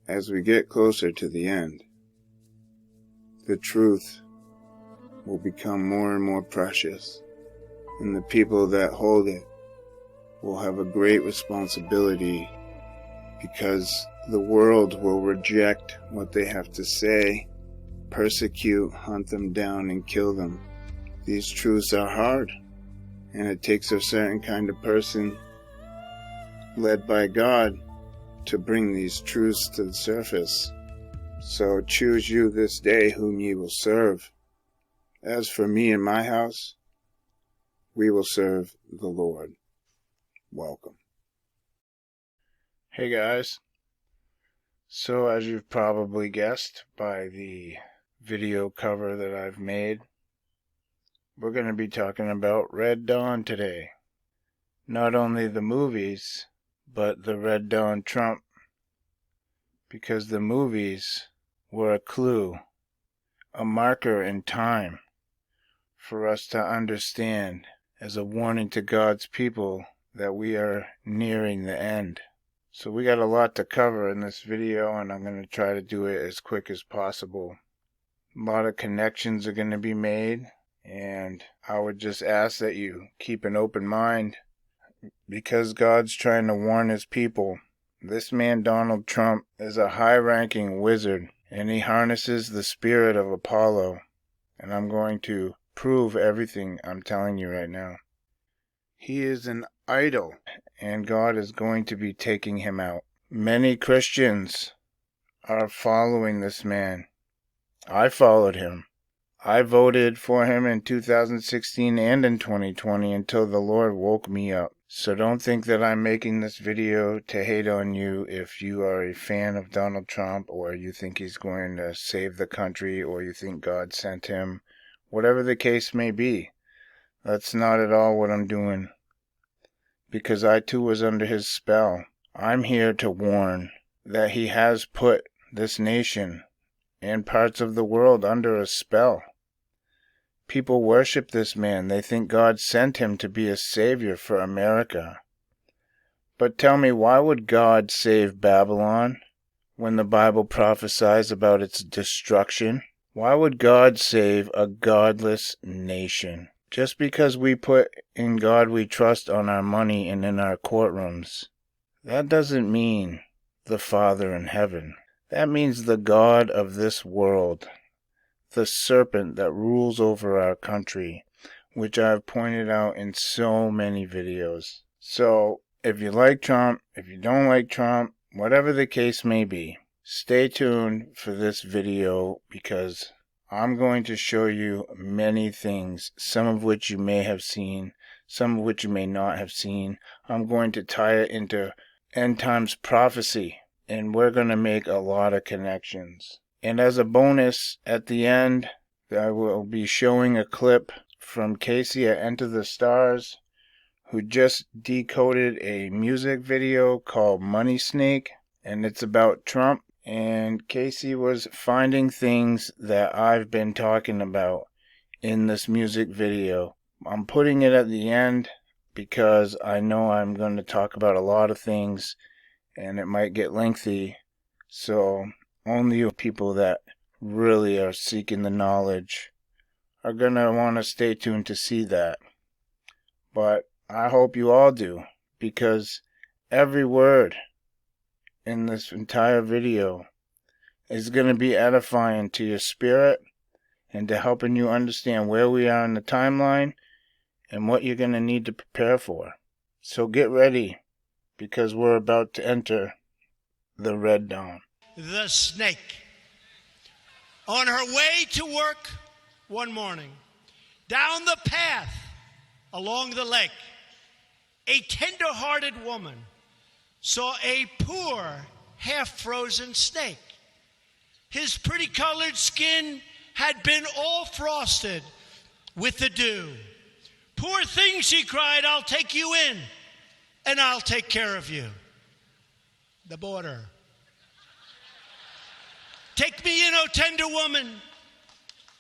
as we get closer to the end, the truth will become more and more precious, and the people that hold it will have a great responsibility, because the world will reject what they have to say, persecute, hunt them down, and kill them. These truths are hard, and it takes a certain kind of person led by God to bring these truths to the surface. So choose you this day whom ye will serve. As for me and my house, we will serve the Lord. Welcome. Hey guys. So as you've probably guessed by the video cover that I've made, we're going to be talking about Red Dawn today. Not only the movies, but the Red Dawn Trump. Because the movies were a clue, a marker in time for us to understand as a warning to God's people that we are nearing the end. So we got a lot to cover in this video, and I'm going to try to do it as quick as possible. A lot of connections are going to be made, and I would just ask that you keep an open mind, because God's trying to warn his people. This man Donald Trump is a high-ranking wizard, and he harnesses the spirit of Apollo, and I'm going to prove everything I'm telling you right now. He is an idol, and God is going to be taking him out. Many Christians are following this man. I followed him. I voted for him in 2016 and in 2020 until the Lord woke me up. So don't think that I'm making this video to hate on you if you are a fan of Donald Trump, or you think he's going to save the country, or you think God sent him. Whatever the case may be, that's not at all what I'm doing. Because I too was under his spell. I'm here to warn that he has put this nation and parts of the world under a spell. People worship this man. They think God sent him to be a savior for America. But tell me, why would God save Babylon when the Bible prophesies about its destruction? Why would God save a godless nation? Just because we put in God we trust on our money and in our courtrooms, that doesn't mean the Father in heaven. That means the God of this world, the serpent that rules over our country, which I've pointed out in so many videos. So, if you like Trump, if you don't like Trump, whatever the case may be, stay tuned for this video, because I'm going to show you many things, some of which you may have seen, some of which you may not have seen. I'm going to tie it into end times prophecy, and we're going to make a lot of connections. And as a bonus, at the end, I will be showing a clip from Casey at Enter the Stars, who just decoded a music video called Money Snake, and it's about Trump. And Casey was finding things that I've been talking about in this music video. I'm putting it at the end because I know I'm going to talk about a lot of things, and it might get lengthy. So only you people that really are seeking the knowledge are going to want to stay tuned to see that. But I hope you all do, because every word in this entire video is going to be edifying to your spirit and to helping you understand where we are in the timeline and what you're going to need to prepare for. So get ready, because we're about to enter the Red Dawn. The snake. On her way to work one morning, down the path along the lake, a tender-hearted woman saw a poor, half-frozen snake. His pretty-colored skin had been all frosted with the dew. "Poor thing," she cried, "I'll take you in, and I'll take care of you." The border. "Take me in, O tender woman.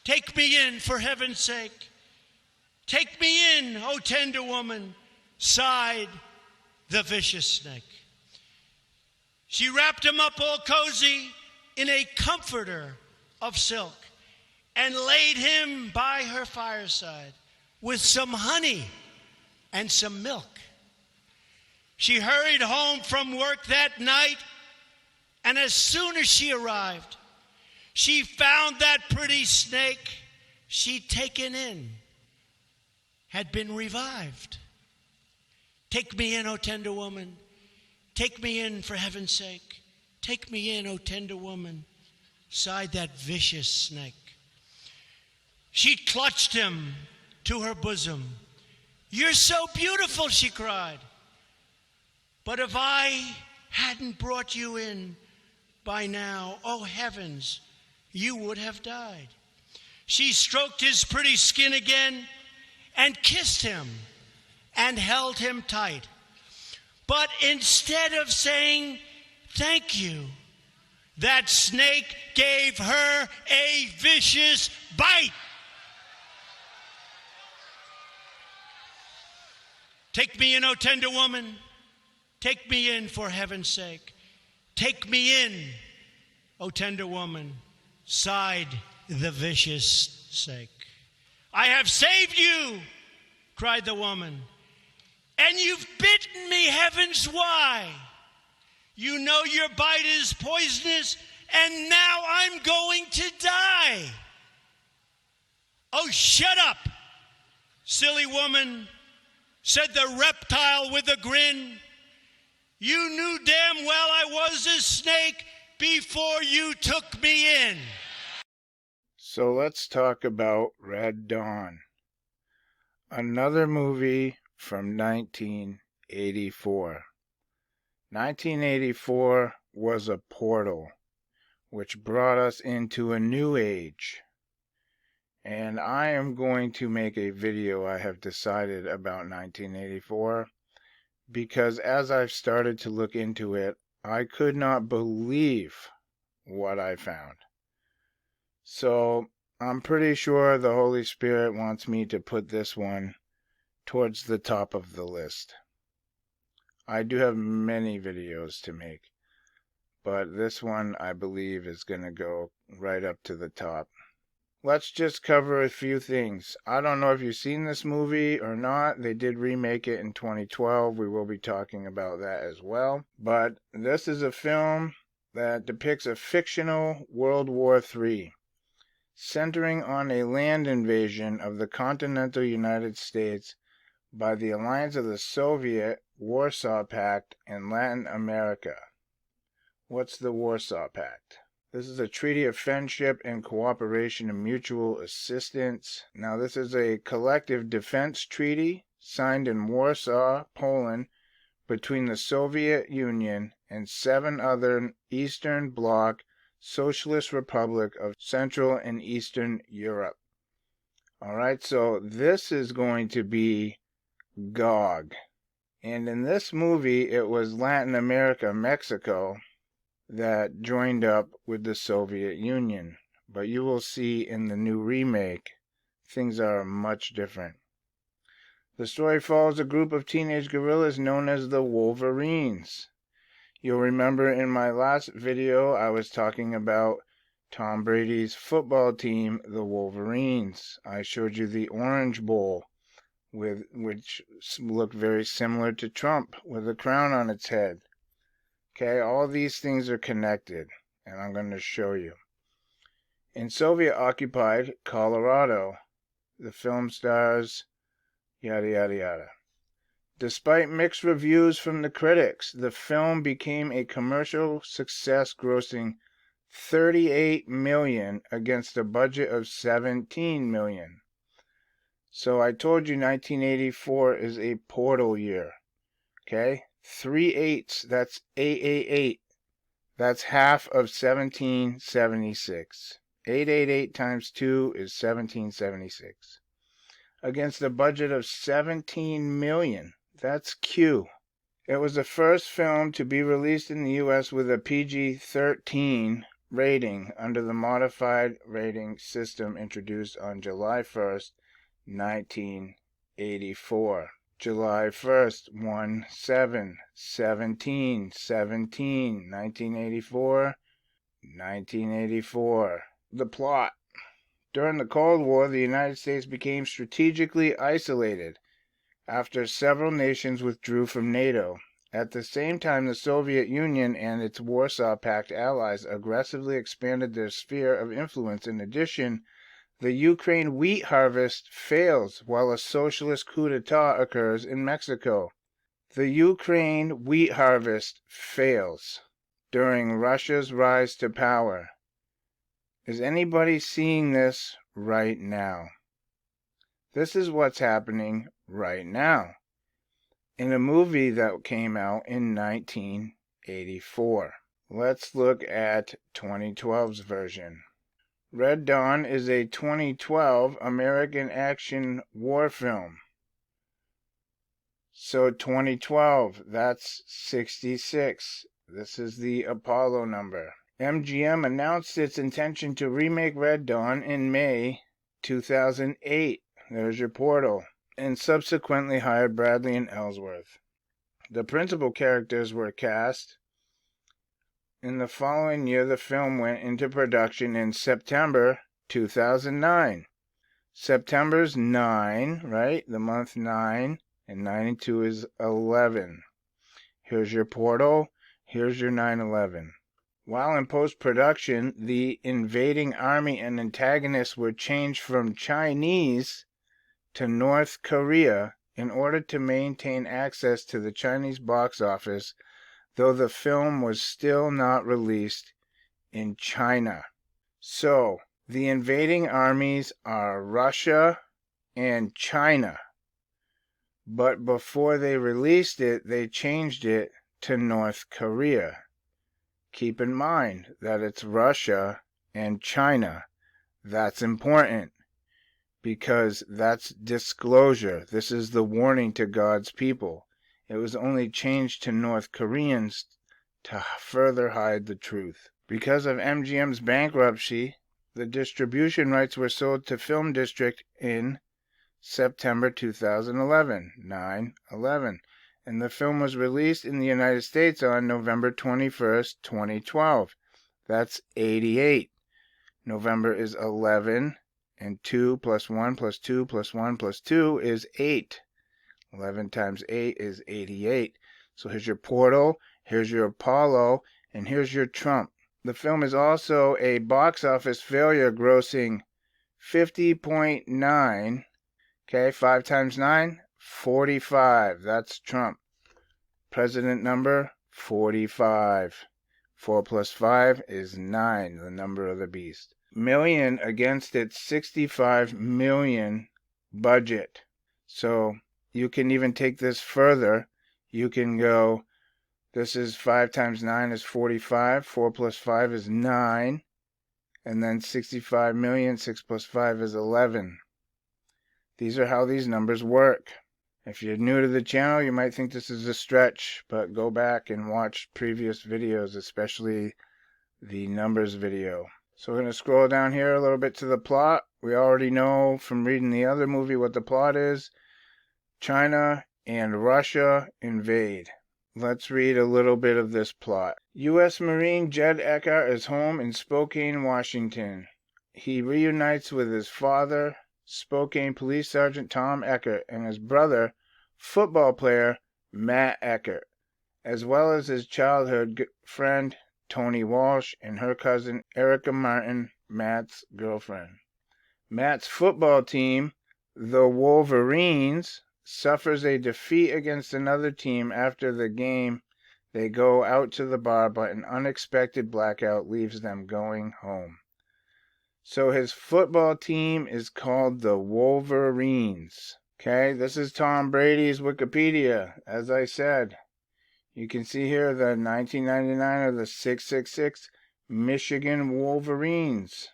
Take me in, for heaven's sake. Take me in, O tender woman," sighed the vicious snake. She wrapped him up all cozy in a comforter of silk and laid him by her fireside with some honey and some milk. She hurried home from work that night, and as soon as she arrived, she found that pretty snake she'd taken in had been revived. Take me in, O tender woman. Take me in, for heaven's sake. Take me in, O tender woman, sighed that vicious snake. She clutched him to her bosom. You're so beautiful, she cried. But if I hadn't brought you in by now, oh heavens, you would have died. She stroked his pretty skin again and kissed him and held him tight. But instead of saying thank you, that snake gave her a vicious bite. Take me in, O tender woman. Take me in, for heaven's sake. Take me in, O tender woman, sighed the vicious snake. I have saved you, cried the woman, and you've bitten me, heavens, why? You know your bite is poisonous, and now I'm going to die. Oh, shut up, silly woman, said the reptile with a grin. You knew damn well I was a snake before you took me in. So let's talk about Red Dawn, another movie from 1984. 1984 was a portal which brought us into a new age. And I am going to make a video, I have decided, about 1984, because as I've started to look into it, I could not believe what I found. So I'm pretty sure the Holy Spirit wants me to put this one towards the top of the list. I do have many videos to make, but this one I believe is going to go right up to the top. Let's just cover a few things. I don't know if you've seen this movie or not. They did remake it in 2012. We will be talking about that as well. But this is a film that depicts a fictional World War III, centering on a land invasion of the continental United States by the alliance of the Soviet Warsaw Pact and Latin America. What's the Warsaw Pact? This is a treaty of friendship and cooperation and mutual assistance. Now, this is a collective defense treaty signed in Warsaw, Poland, between the Soviet Union and 7 other Eastern Bloc Socialist Republic of Central and Eastern Europe. Alright, so this is going to be Gog. And in this movie, it was Latin America, Mexico, that joined up with the Soviet Union. But you will see in the new remake, things are much different. The story follows a group of teenage guerrillas known as the Wolverines. You'll remember in my last video, I was talking about Tom Brady's football team, the Wolverines. I showed you the Orange Bowl, which looked very similar to Trump, with a crown on its head. Okay, all these things are connected, and I'm going to show you. In Soviet-occupied Colorado, the film stars, yada yada yada. Despite mixed reviews from the critics, the film became a commercial success, grossing $38 million against a budget of $17 million. So I told you 1984 is a portal year. Okay? 3 8s, that's 888. That's half of 1776. 888 times 2 is 1776. Against a budget of $17 million. That's Q. It was the first film to be released in the U.S. with a PG-13 rating under the modified rating system introduced on July 1st, 1984. July 1st, 1/7/17/17, 1984, 1984. The plot. During the Cold War, the United States became strategically isolated after several nations withdrew from NATO. At the same time, the Soviet Union and its Warsaw Pact allies aggressively expanded their sphere of influence. In addition, the Ukraine wheat harvest fails while a socialist coup d'etat occurs in Mexico. The Ukraine wheat harvest fails during Russia's rise to power. Is anybody seeing this right now? This is what's happening right now in a movie that came out in 1984. Let's look at 2012's version. Red Dawn is a 2012 American action war film. So 2012, that's 66. This is the Apollo number. MGM announced its intention to remake Red Dawn in May 2008. There's your portal. And subsequently hired Bradley and Ellsworth. The principal characters were cast. In the following year, the film went into production in September 2009. September's 9, right? The month 9, and 9 and 2 is 11. Here's your portal. Here's your 9/11. While in post-production, the invading army and antagonists were changed from Chinese to North Korea in order to maintain access to the Chinese box office, though the film was still not released in China. So, the invading armies are Russia and China. But before they released it, they changed it to North Korea. Keep in mind that it's Russia and China. That's important, because that's disclosure. This is the warning to God's people. It was only changed to North Koreans to further hide the truth. Because of MGM's bankruptcy, the distribution rights were sold to Film District in September 2011, 9/11, and the film was released in the United States on November 21st, 2012. That's 88. November is 11. And 2 plus 1 plus 2 plus 1 plus 2 is 8. 11 times 8 is 88. So here's your portal, here's your Apollo, and here's your Trump. The film is also a box office failure, grossing 50.9. Okay, 5 times 9, 45. That's Trump. President number, 45. 4 plus 5 is 9, the number of the beast. Million against its 65 million budget. So you can even take this further. You can go, this is 5 times 9 is 45, 4 plus 5 is 9, and then 65 million, 6 plus 5 is 11. These are how these numbers work. If you're new to the channel, you might think this is a stretch, but go back and watch previous videos, especially the numbers video. So we're going to scroll down here a little bit to the plot. We already know from reading the other movie what the plot is. China and Russia invade. Let's read a little bit of this plot. U.S. Marine Jed Eckhart is home in Spokane, Washington. He reunites with his father, Spokane Police Sergeant Tom Eckert, and his brother, football player Matt Eckert, as well as his childhood friend Tony Walsh and her cousin Erica Martin, Matt's girlfriend. Matt's football team, the Wolverines, suffers a defeat against another team after the game. They go out to the bar, but an unexpected blackout leaves them going home. So his football team is called the Wolverines. Okay, this is Tom Brady's Wikipedia, as I said. You can see here the 1999 or the 666 Michigan Wolverines.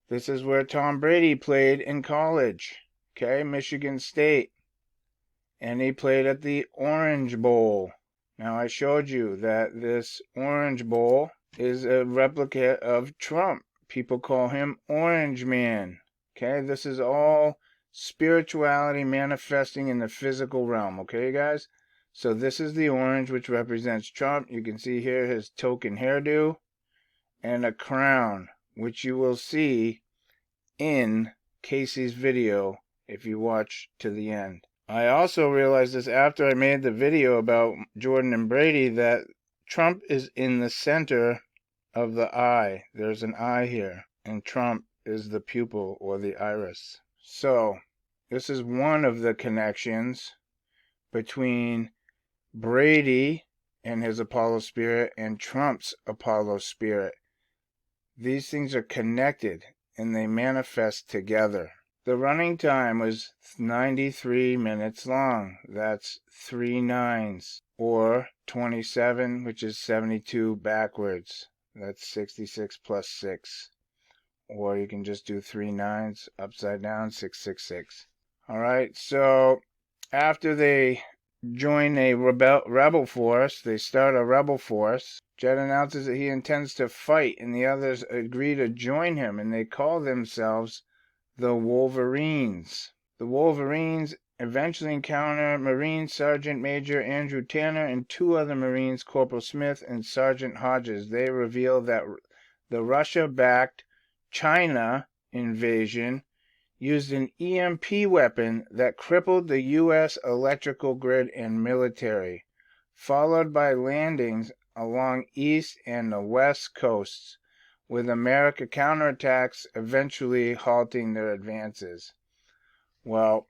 This is where Tom Brady played in college. Okay, Michigan State. And he played at the Orange Bowl. Now I showed you that this Orange Bowl is a replica of Trump. People call him Orange Man. Okay, this is all spirituality manifesting in the physical realm, okay, guys? So this is the orange, which represents Trump. You can see here his token hairdo and a crown, which you will see in Casey's video if you watch to the end. I also realized this after I made the video about Jordan and Brady, that Trump is in the center of the eye. There's an eye here, and Trump is the pupil or the iris. So this is one of the connections between Brady and his Apollo spirit and Trump's Apollo spirit. These things are connected and they manifest together. The running time was 93 minutes long. That's 3 nines. Or 27, which is 72 backwards. That's 66 plus 6. Or you can just do 3 nines upside down, 666. Alright, so after they join a rebel force, they start a rebel force. Jed announces that he intends to fight, and the others agree to join him, and they call themselves the Wolverines. The Wolverines eventually encounter Marine Sergeant Major Andrew Tanner and 2 other Marines, Corporal Smith and Sergeant Hodges. They reveal that the Russia-backed China invasion used an EMP weapon that crippled the U.S. electrical grid and military, followed by landings along east and the west coasts, with America counterattacks eventually halting their advances. Well,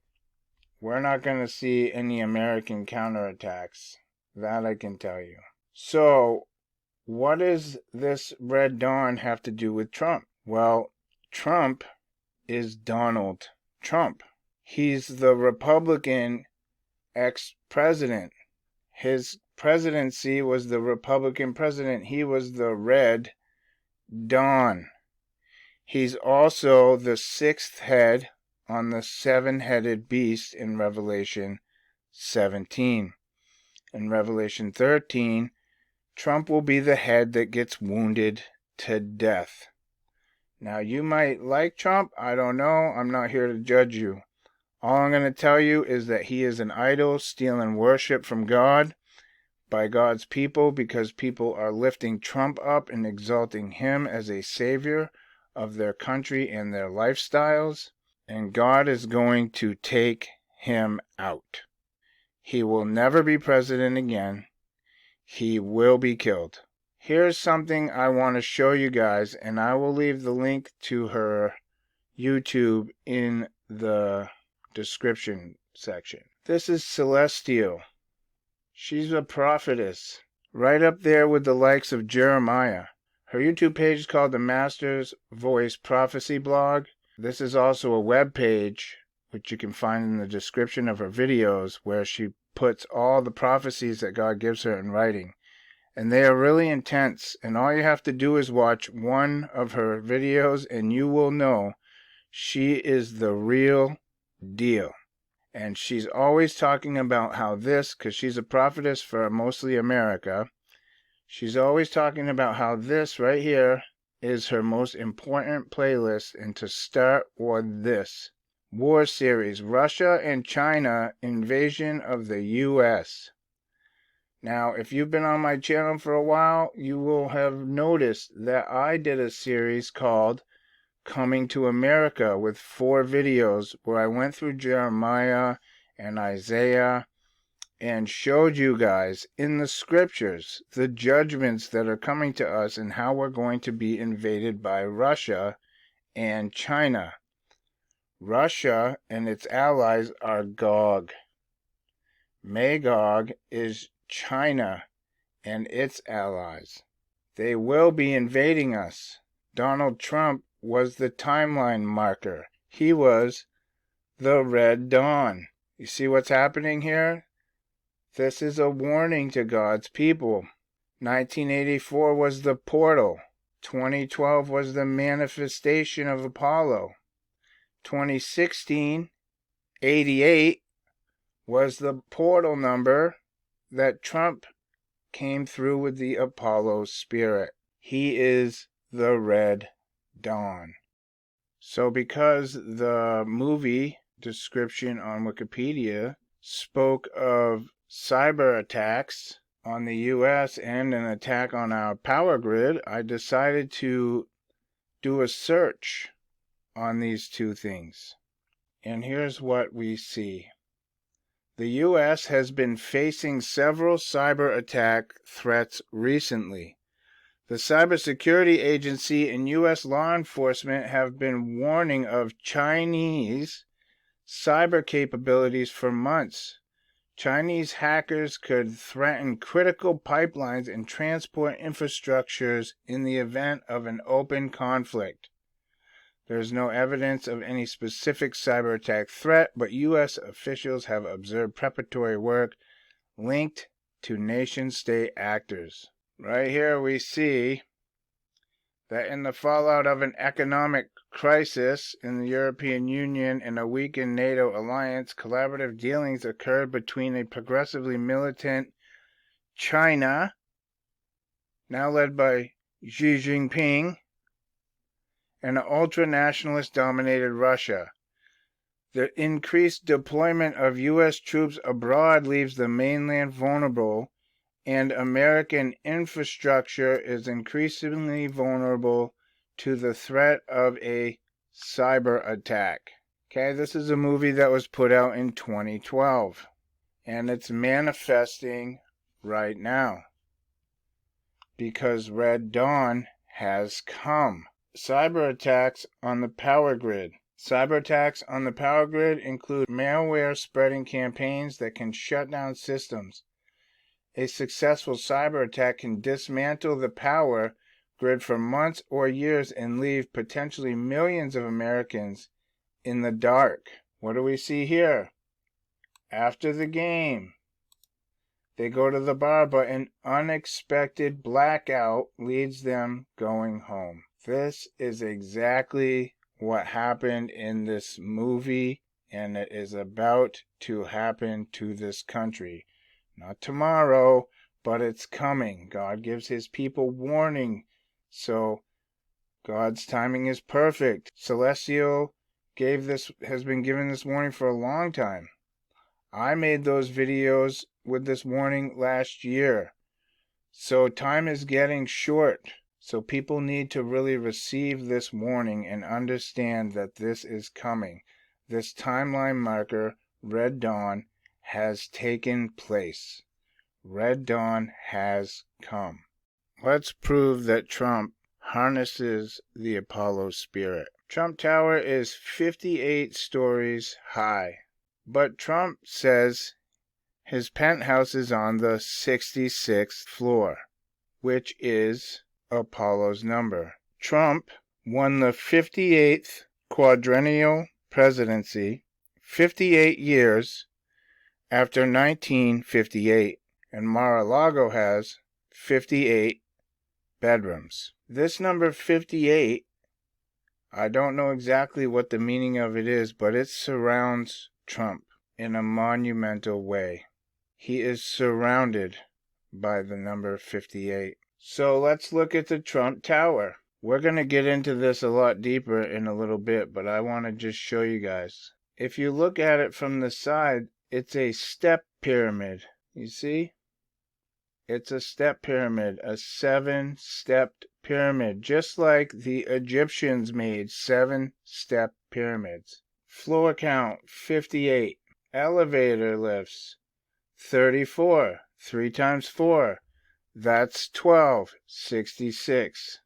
we're not going to see any American counterattacks. That I can tell you. So, what does this Red Dawn have to do with Trump? Well, Trump is Donald Trump. He's the Republican ex-president. His presidency was the Republican president. He was the Red Dawn. He's also the 6th head on the 7-headed beast in Revelation 17. In Revelation 13, Trump will be the head that gets wounded to death. Now, you might like Trump. I don't know. I'm not here to judge you. All I'm going to tell you is that he is an idol stealing worship from God by God's people, because people are lifting Trump up and exalting him as a savior of their country and their lifestyles. And God is going to take him out. He will never be president again. He will be killed. Here's something I want to show you guys, and I will leave the link to her YouTube in the description section. This is Celestial. She's a prophetess, right up there with the likes of Jeremiah. Her YouTube page is called the Master's Voice Prophecy Blog. This is also a web page, which you can find in the description of her videos, where she puts all the prophecies that God gives her in writing. And they are really intense, and all you have to do is watch one of her videos and you will know she is the real deal. And she's always talking about how this, because she's a prophetess for mostly America, she's always talking about how this right here is her most important playlist, and to start with this war series, Russia and China invasion of the U.S. Now, if you've been on my channel for a while, you will have noticed that I did a series called Coming to America with 4 videos where I went through Jeremiah and Isaiah and showed you guys in the scriptures the judgments that are coming to us and how we're going to be invaded by Russia and China. Russia and its allies are Gog. Magog is China and its allies. They will be invading us. Donald Trump was the timeline marker. He was the Red Dawn. You see what's happening here? This is a warning to God's people. 1984 was the portal. 2012 was the manifestation of Apollo. 2016, 88, was the portal number that Trump came through with the Apollo spirit. He is the Red Dawn. So because the movie description on Wikipedia spoke of cyber attacks on the US and an attack on our power grid, I decided to do a search on these two things. And here's what we see. The US has been facing several cyber attack threats recently. The Cybersecurity Agency and U.S. law enforcement have been warning of Chinese cyber capabilities for months. Chinese hackers could threaten critical pipelines and transport infrastructures in the event of an open conflict. There is no evidence of any specific cyber attack threat, but U.S. officials have observed preparatory work linked to nation-state actors. Right here we see that in the fallout of an economic crisis in the European Union and a weakened NATO alliance, collaborative dealings occurred between a progressively militant China, now led by Xi Jinping, and an ultra-nationalist dominated Russia. The increased deployment of U.S. troops abroad leaves the mainland vulnerable, and American infrastructure is increasingly vulnerable to the threat of a cyber attack. Okay, this is a movie that was put out in 2012, and it's manifesting right now because Red Dawn has come. Cyber attacks on the power grid. Cyber attacks on the power grid include malware spreading campaigns that can shut down systems. A successful cyber attack can dismantle the power grid for months or years and leave potentially millions of Americans in the dark. What do we see here? After the game, they go to the bar, but an unexpected blackout leads them going home. This is exactly what happened in this movie, and it is about to happen to this country. Not tomorrow, but it's coming. God gives his people warning, so God's timing is perfect. Celestial has been giving this warning for a long time. I made those videos with this warning last year. So time is getting short. So people need to really receive this warning and understand that this is coming. This timeline marker, Red Dawn, has taken place. Red Dawn has come. Let's prove that Trump harnesses the Apollo spirit. Trump Tower is 58 stories high, but Trump says his penthouse is on the 66th floor, which is Apollo's number. Trump won the 58th quadrennial presidency 58 years after 1958, and MarALago has 58 bedrooms. This number 58, I don't know exactly what the meaning of it is, but it surrounds Trump in a monumental way. He is surrounded by the number 58. So let's look at the Trump Tower. We're going to get into this a lot deeper in a little bit, but I want to just show you guys. If you look at it from the side, it's a step pyramid. You see? It's a step pyramid, a 7-stepped pyramid, just like the Egyptians made 7-step pyramids. Floor count, 58. Elevator lifts, 34. 3 times 4. That's 12. 66.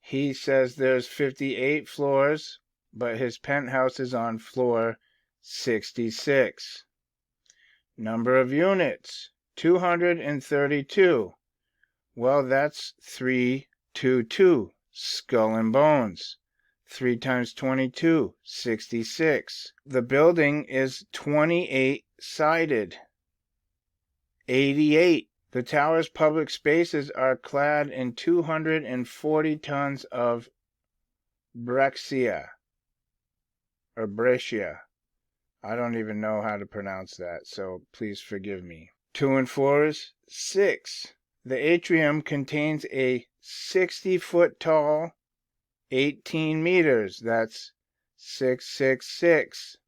He says there's 58 floors, but his penthouse is on floor 66. Number of units, 232. Well, that's 322. Skull and bones. 3 times 22, 66. The building is 28-sided. 88. The tower's public spaces are clad in 240 tons of breccia. I don't even know how to pronounce that, so please forgive me. 2 and 4 is 6. The atrium contains a 60-foot tall, 18 meters, that's 666.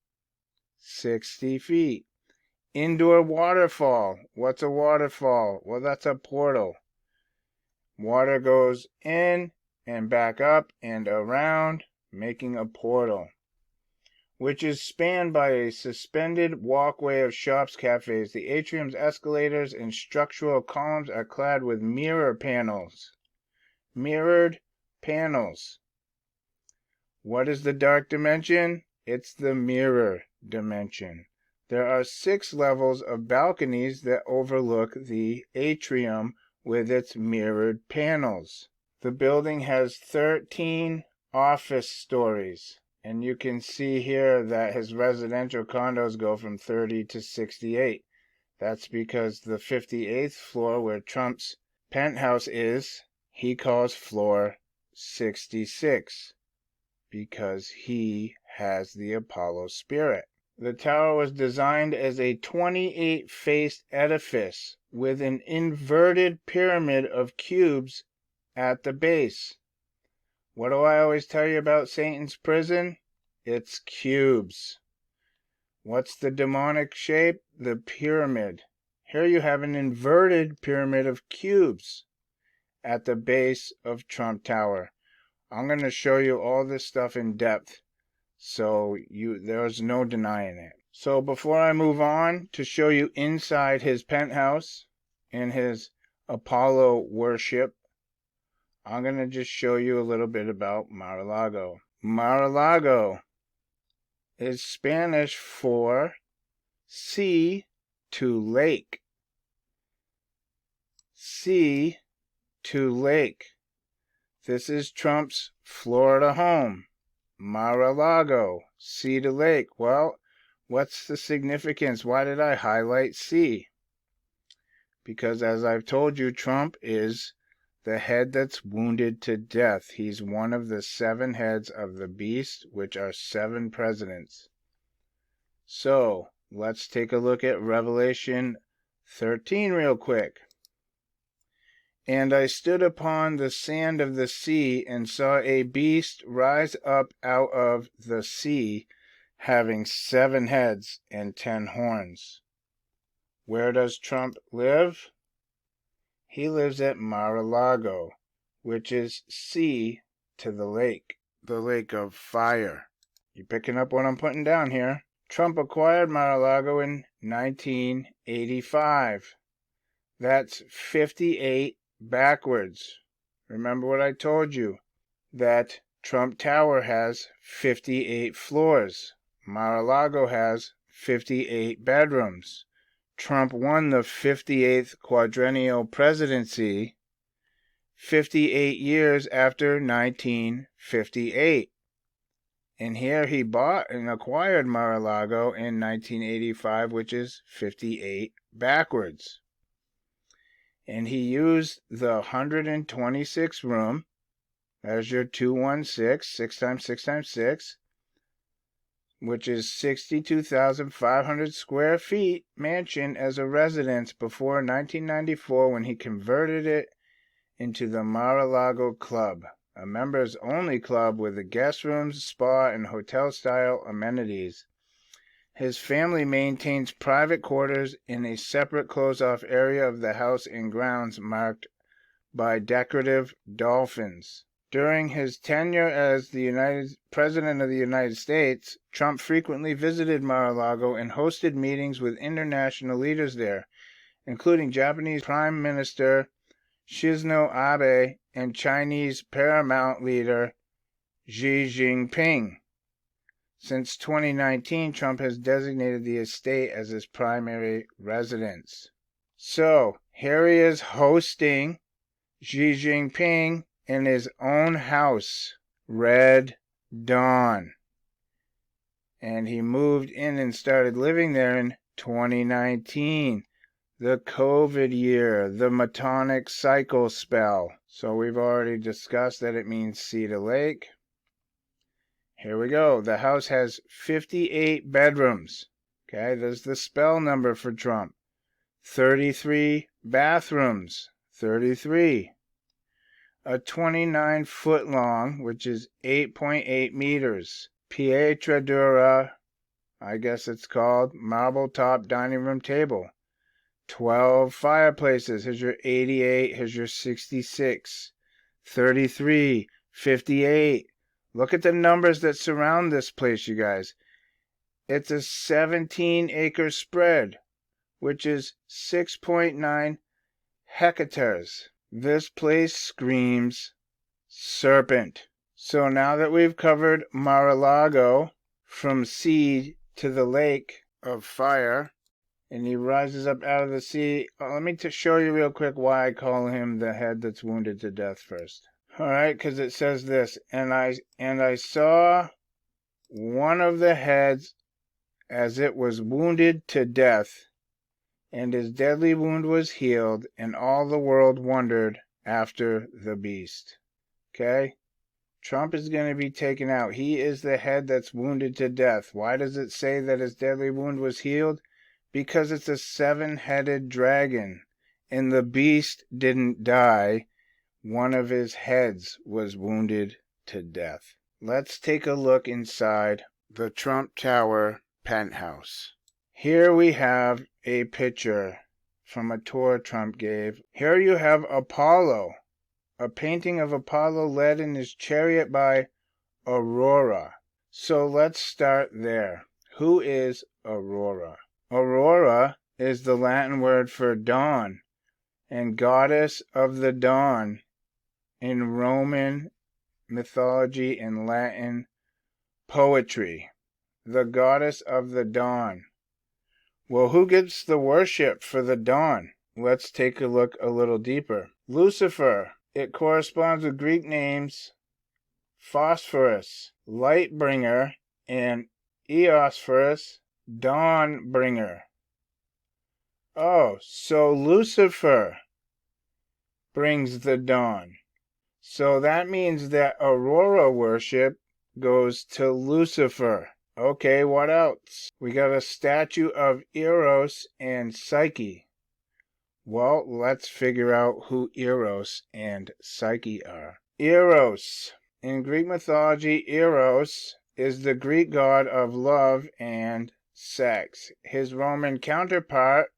60 feet. Indoor waterfall. What's a waterfall? Well, that's a portal. Water goes in and back up and around, making a portal, which is spanned by a suspended walkway of shops, cafes. The atrium's escalators and structural columns are clad with mirror panels. Mirrored panels. What is the dark dimension? It's the mirror dimension. There are 6 levels of balconies that overlook the atrium with its mirrored panels. The building has 13 office stories, and you can see here that his residential condos go from 30 to 68. That's because the 58th floor, where Trump's penthouse is, he calls floor 66, because he has the Apollo spirit. The tower was designed as a 28-faced edifice with an inverted pyramid of cubes at the base. What do I always tell you about Satan's prison? It's cubes. What's the demonic shape? The pyramid. Here you have an inverted pyramid of cubes at the base of Trump Tower. I'm going to show you all this stuff in depth, so there's no denying it. So before I move on to show you inside his penthouse and his Apollo worship, I'm going to just show you a little bit about MarALago. MarALago is Spanish for sea to lake. Sea to lake. This is Trump's Florida home. MarALago, sea to lake. Well, what's the significance? Why did I highlight sea? Because as I've told you, Trump is the head that's wounded to death. He's one of the 7 heads of the beast, which are 7 presidents. So, let's take a look at Revelation 13 real quick. And I stood upon the sand of the sea, and saw a beast rise up out of the sea, having 7 heads and 10 horns. Where does Trump live? He lives at MarALago, which is sea to the lake of fire. You picking up what I'm putting down here? Trump acquired MarALago in 1985. That's 58 backwards. Remember what I told you, that Trump Tower has 58 floors. MarALago has 58 bedrooms. Trump won the 58th quadrennial presidency 58 years after 1958. And here he bought and acquired MarALago in 1985, which is 58 backwards. And he used the 126 room, there's your 216, 6 times 6 times 6, which is 62,500 square feet mansion as a residence before 1994, when he converted it into the MarALago Club, a members-only club with the guest rooms, spa, and hotel-style amenities. His family maintains private quarters in a separate closed-off area of the house and grounds marked by decorative dolphins. During his tenure as the President of the United States, Trump frequently visited MarALago and hosted meetings with international leaders there, including Japanese Prime Minister Shinzo Abe and Chinese paramount leader Xi Jinping. Since 2019, Trump has designated the estate as his primary residence. So, here he is hosting Xi Jinping in his own house, Red Dawn. And he moved in and started living there in 2019. The COVID year, the Metonic cycle spell. So we've already discussed that it means sea to lake. Here we go. The house has 58 bedrooms. Okay, there's the spell number for Trump. 33 bathrooms. 33. A 29-foot long, which is 8.8 meters, Pietra dura, I guess it's called, marble top dining room table. 12 fireplaces. Here's your 88. Here's your 66. 33. 58. Look at the numbers that surround this place, you guys. It's a 17-acre spread, which is 6.9 hectares. This place screams serpent. So now that we've covered MarALago, from sea to the lake of fire, and he rises up out of the sea. Let me show you real quick why I call him the head that's wounded to death first. All right, because it says this, and I saw one of the heads as it was wounded to death, and his deadly wound was healed, and all the world wondered after the beast. Okay? Trump is going to be taken out. He is the head that's wounded to death. Why does it say that his deadly wound was healed? Because it's a 7-headed dragon, and the beast didn't die. One of his heads was wounded to death. Let's take a look inside the Trump Tower penthouse. Here we have a picture from a tour Trump gave. Here you have Apollo, a painting of Apollo led in his chariot by Aurora. So let's start there. Who is Aurora? Aurora is the Latin word for dawn, and goddess of the dawn in Roman mythology and Latin poetry. The goddess of the dawn. Well, who gets the worship for the dawn? Let's take a look a little deeper. Lucifer. It corresponds with Greek names Phosphorus, light bringer, and Eosphorus, dawn bringer. Oh, so Lucifer brings the dawn. So that means that Aurora worship goes to Lucifer. Okay, what else? We got a statue of Eros and Psyche. Well, let's figure out who Eros and Psyche are. Eros. In Greek mythology, Eros is the Greek god of love and sex. His Roman counterpart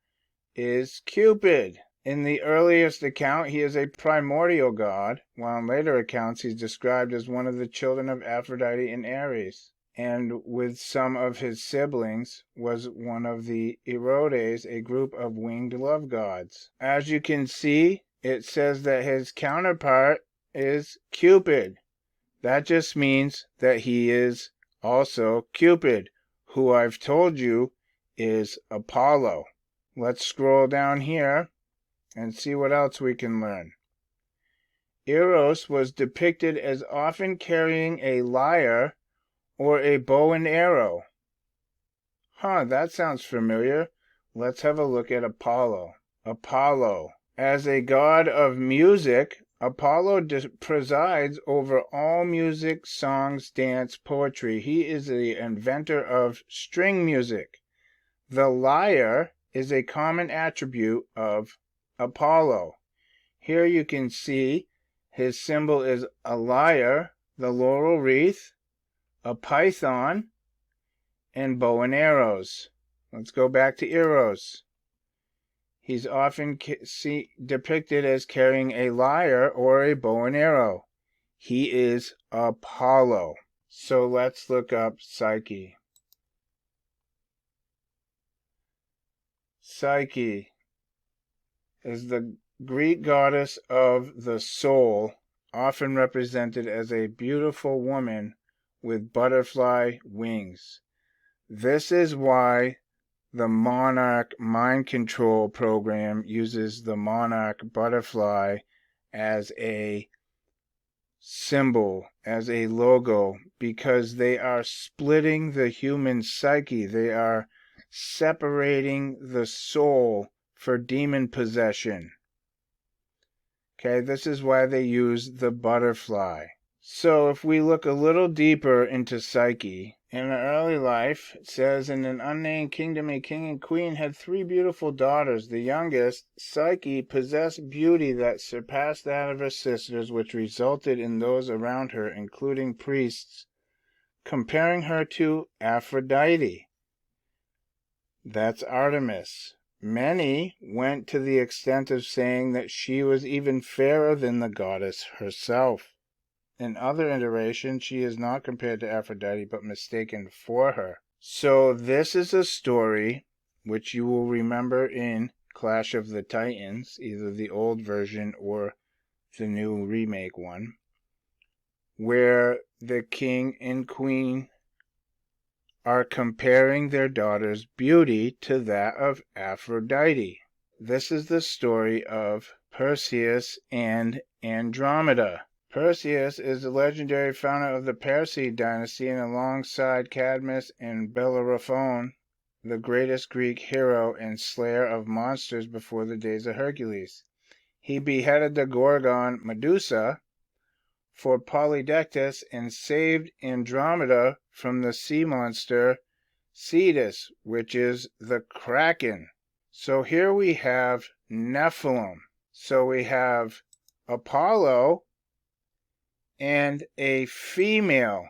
is Cupid. In the earliest account, he is a primordial god, while in later accounts he's described as one of the children of Aphrodite and Ares, and with some of his siblings was one of the Erodes, a group of winged love gods. As you can see, it says that his counterpart is Cupid. That just means that he is also Cupid, who I've told you is Apollo. Let's scroll down here and see what else we can learn. Eros was depicted as often carrying a lyre or a bow and arrow. That sounds familiar. Let's have a look at Apollo. Apollo. As a god of music, Apollo presides over all music, songs, dance, poetry. He is the inventor of string music. The lyre is a common attribute of Apollo. Here you can see his symbol is a lyre, the laurel wreath, a python, and bow and arrows. Let's go back to Eros. He's often depicted as carrying a lyre or a bow and arrow. He is Apollo. So let's look up Psyche. Psyche is the Greek goddess of the soul, often represented as a beautiful woman with butterfly wings. This is why the Monarch mind control program uses the monarch butterfly as a symbol, as a logo, because they are splitting the human psyche. They are separating the soul for demon possession. Okay, this is why they use the butterfly. So if we look a little deeper into Psyche, in her early life, it says, in an unnamed kingdom, a king and queen had 3 beautiful daughters. The youngest, Psyche, possessed beauty that surpassed that of her sisters, which resulted in those around her, including priests, comparing her to Aphrodite. That's Artemis. Many went to the extent of saying that she was even fairer than the goddess herself. In other iterations, she is not compared to Aphrodite, but mistaken for her. So this is a story which you will remember in Clash of the Titans, either the old version or the new remake one, where the king and queen are comparing their daughter's beauty to that of Aphrodite. This is the story of Perseus and Andromeda. Perseus is the legendary founder of the Perseid dynasty, and alongside Cadmus and Bellerophon, the greatest Greek hero and slayer of monsters before the days of Hercules. He beheaded the Gorgon Medusa for Polydectes and saved Andromeda from the sea monster Cetus, which is the Kraken. So here we have Nephilim. So we have Apollo and a female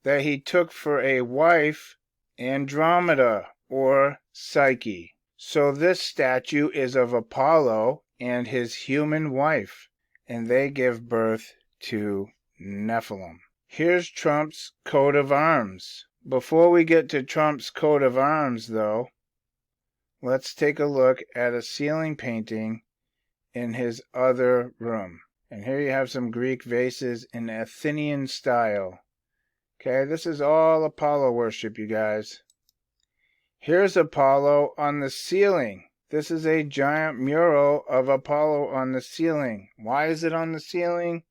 that he took for a wife, Andromeda or Psyche. So this statue is of Apollo and his human wife, and they give birth to Nephilim. Here's Trump's coat of arms. Before we get to Trump's coat of arms, though, let's take a look at a ceiling painting in his other room. And here you have some Greek vases in Athenian style. Okay, this is all Apollo worship, you guys. Here's Apollo on the ceiling. This is a giant mural of Apollo on the ceiling. Why is it on the ceiling?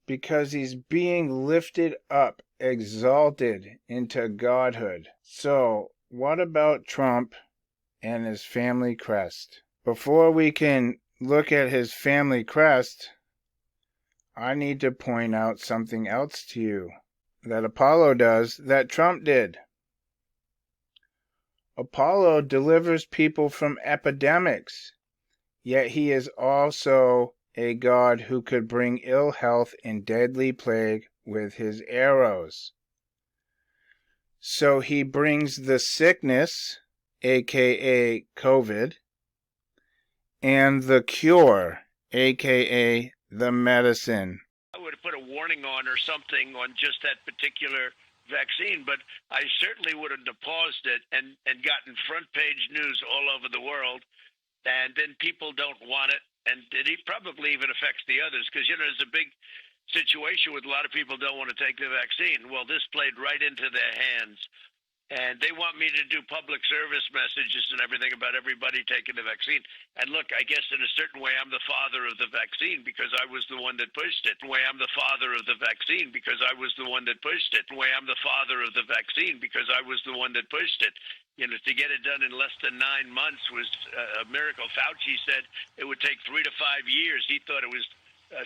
Because he's being lifted up, exalted into godhood. So, what about Trump and his family crest? Before we can look at his family crest, I need to point out something else to you that Apollo does that Trump did. Apollo delivers people from epidemics, yet he is also a god who could bring ill health and deadly plague with his arrows. So he brings the sickness, aka COVID, and the cure, aka the medicine. I would have put a warning on or something on just that particular vaccine, but I certainly would have paused it and gotten front page news all over the world, and then people don't want it, and it probably even affects the others, because, you know, there's a big situation with a lot of people don't want to take the vaccine. Well, this played right into their hands, and they want me to do public service messages and everything about everybody taking the vaccine. And look, I guess in a certain way, I'm the father of the vaccine because I was the one that pushed it. In a way, I'm the father of the vaccine because I was the one that pushed it. In a way, I'm the father of the vaccine because I was the one that pushed it. You know, to get it done in less than 9 months was a miracle. Fauci said it would take 3 to 5 years. He thought it was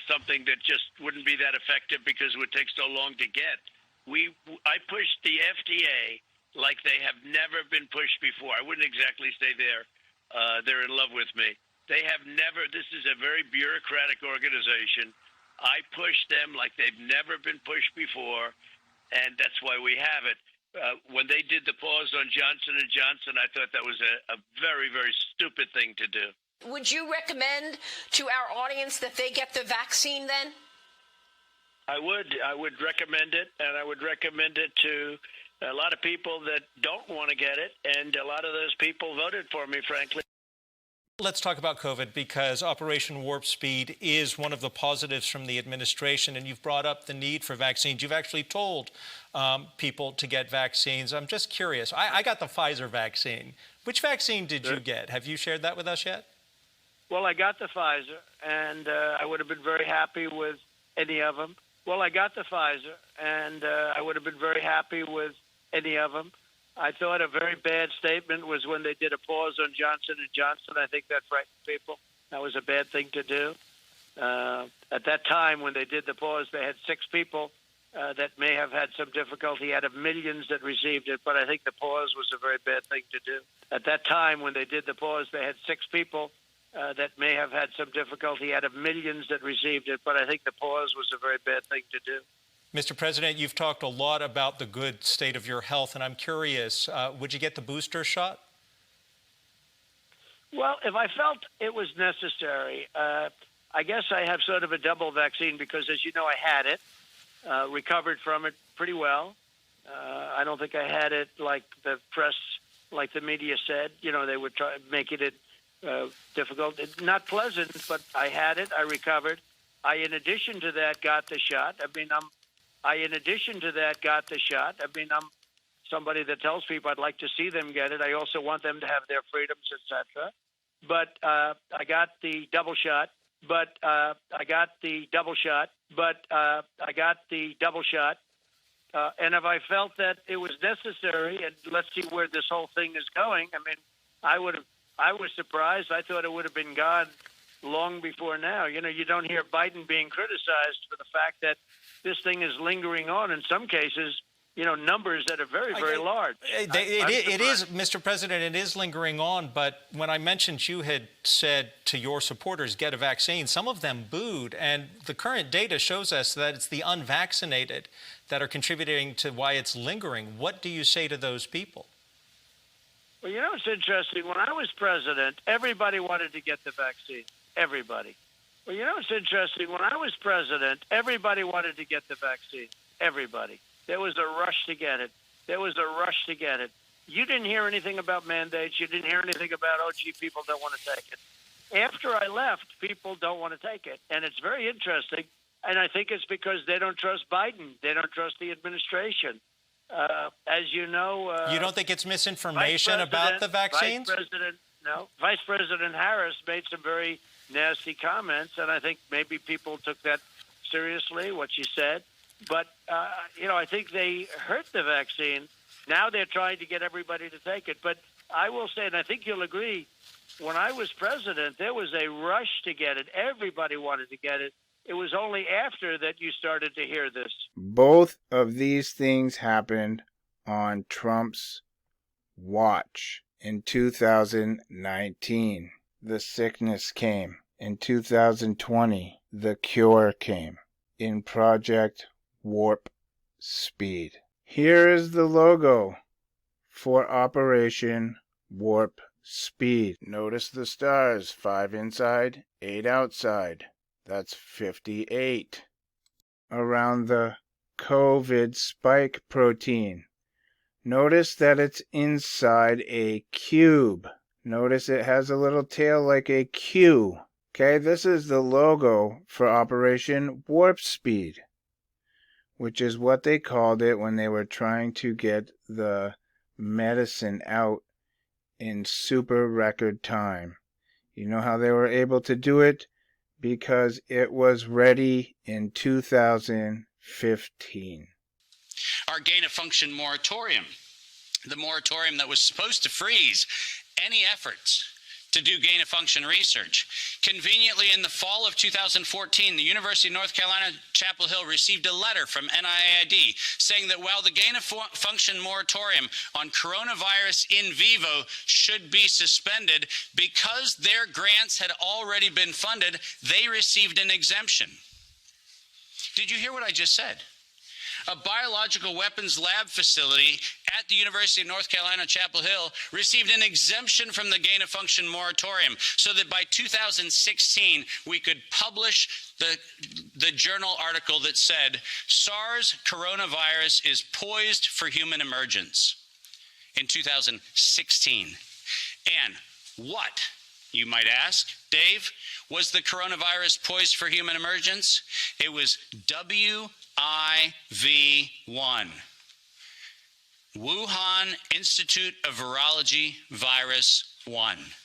something that just wouldn't be that effective because it would take so long to get. I pushed the FDA like they have never been pushed before. I wouldn't exactly say they're in love with me. They have never. This is a very bureaucratic organization. I pushed them like they've never been pushed before, and that's why we have it. When they did the pause on Johnson & Johnson, I thought that was a very, very stupid thing to do. Would you recommend to our audience that they get the vaccine then? I would recommend it, and I would recommend it to a lot of people that don't want to get it, and a lot of those people voted for me, frankly. Let's talk about COVID, because Operation Warp Speed is one of the positives from the administration, and you've brought up the need for vaccines. You've actually told people to get vaccines. I'm just curious. I got the Pfizer vaccine. Which vaccine did you get? Have you shared that with us yet? Well, I got the Pfizer, and I would have been very happy with any of them. I thought a very bad statement was when they did a pause on Johnson & Johnson. I think that frightened people. That was a bad thing to do. At that time, when they did the pause, they had 6 people that may have had some difficulty out of millions that received it, but I think the pause was a very bad thing to do. At that time, when they did the pause, they had 6 people that may have had some difficulty out of millions that received it, but I think the pause was a very bad thing to do. Mr. President, you've talked a lot about the good state of your health, and I'm curious, would you get the booster shot? Well, if I felt it was necessary, I guess I have sort of a double vaccine because, as you know, I had it, recovered from it pretty well. I don't think I had it like the press, like the media said. You know, they would try making it difficult. Not pleasant, but I had it. I recovered. In addition to that, got the shot. I'm somebody that tells people I'd like to see them get it. I also want them to have their freedoms, etc. But I got the double shot. And if I felt that it was necessary, and let's see where this whole thing is going. I mean, I was surprised. I thought it would have been gone long before now. You know, you don't hear Biden being criticized for the fact that this thing is lingering on in some cases, you know, numbers that are very, very large. It is, Mr. President, it is lingering on. But when I mentioned you had said to your supporters, get a vaccine, some of them booed. And the current data shows us that it's the unvaccinated that are contributing to why it's lingering. What do you say to those people? Well, you know, it's interesting. When I was president, everybody wanted to get the vaccine. Everybody. Well, you know, it's interesting. When I was president, everybody wanted to get the vaccine. Everybody. There was a rush to get it. You didn't hear anything about mandates. You didn't hear anything about, oh, gee, people don't want to take it. After I left, people don't want to take it. And it's very interesting. And I think it's because they don't trust Biden. They don't trust the administration. As you know... you don't think it's misinformation about the vaccines? Vice President Harris made some very nasty comments, and I think maybe people took that seriously, what she said. But, you know, I think they hurt the vaccine. Now they're trying to get everybody to take it. But I will say, and I think you'll agree, when I was president, there was a rush to get it. Everybody wanted to get it. It was only after that you started to hear this. Both of these things happened on Trump's watch. In 2019, the sickness came. In 2020, the cure came. In Project Warp Speed. Here is the logo for Operation Warp Speed. Notice the stars, 5 inside, 8 outside. That's 58. Around the COVID spike protein. Notice that it's inside a cube. Notice it has a little tail like a Q. Okay, this is the logo for Operation Warp Speed, which is what they called it when they were trying to get the medicine out in super record time. You know how they were able to do it? Because it was ready in 2015. Our gain-of-function moratorium, the moratorium that was supposed to freeze any efforts to do gain-of-function research. Conveniently, in the fall of 2014, the University of North Carolina, Chapel Hill received a letter from NIAID saying that while the gain-of-function moratorium on coronavirus in vivo should be suspended, because their grants had already been funded, they received an exemption. Did you hear what I just said? A biological weapons lab facility at the University of North Carolina, Chapel Hill, received an exemption from the gain-of-function moratorium so that by 2016 we could publish the journal article that said, SARS coronavirus is poised for human emergence in 2016. And what, you might ask, Dave, was the coronavirus poised for human emergence? It was WIV1, Wuhan Institute of Virology Virus 1.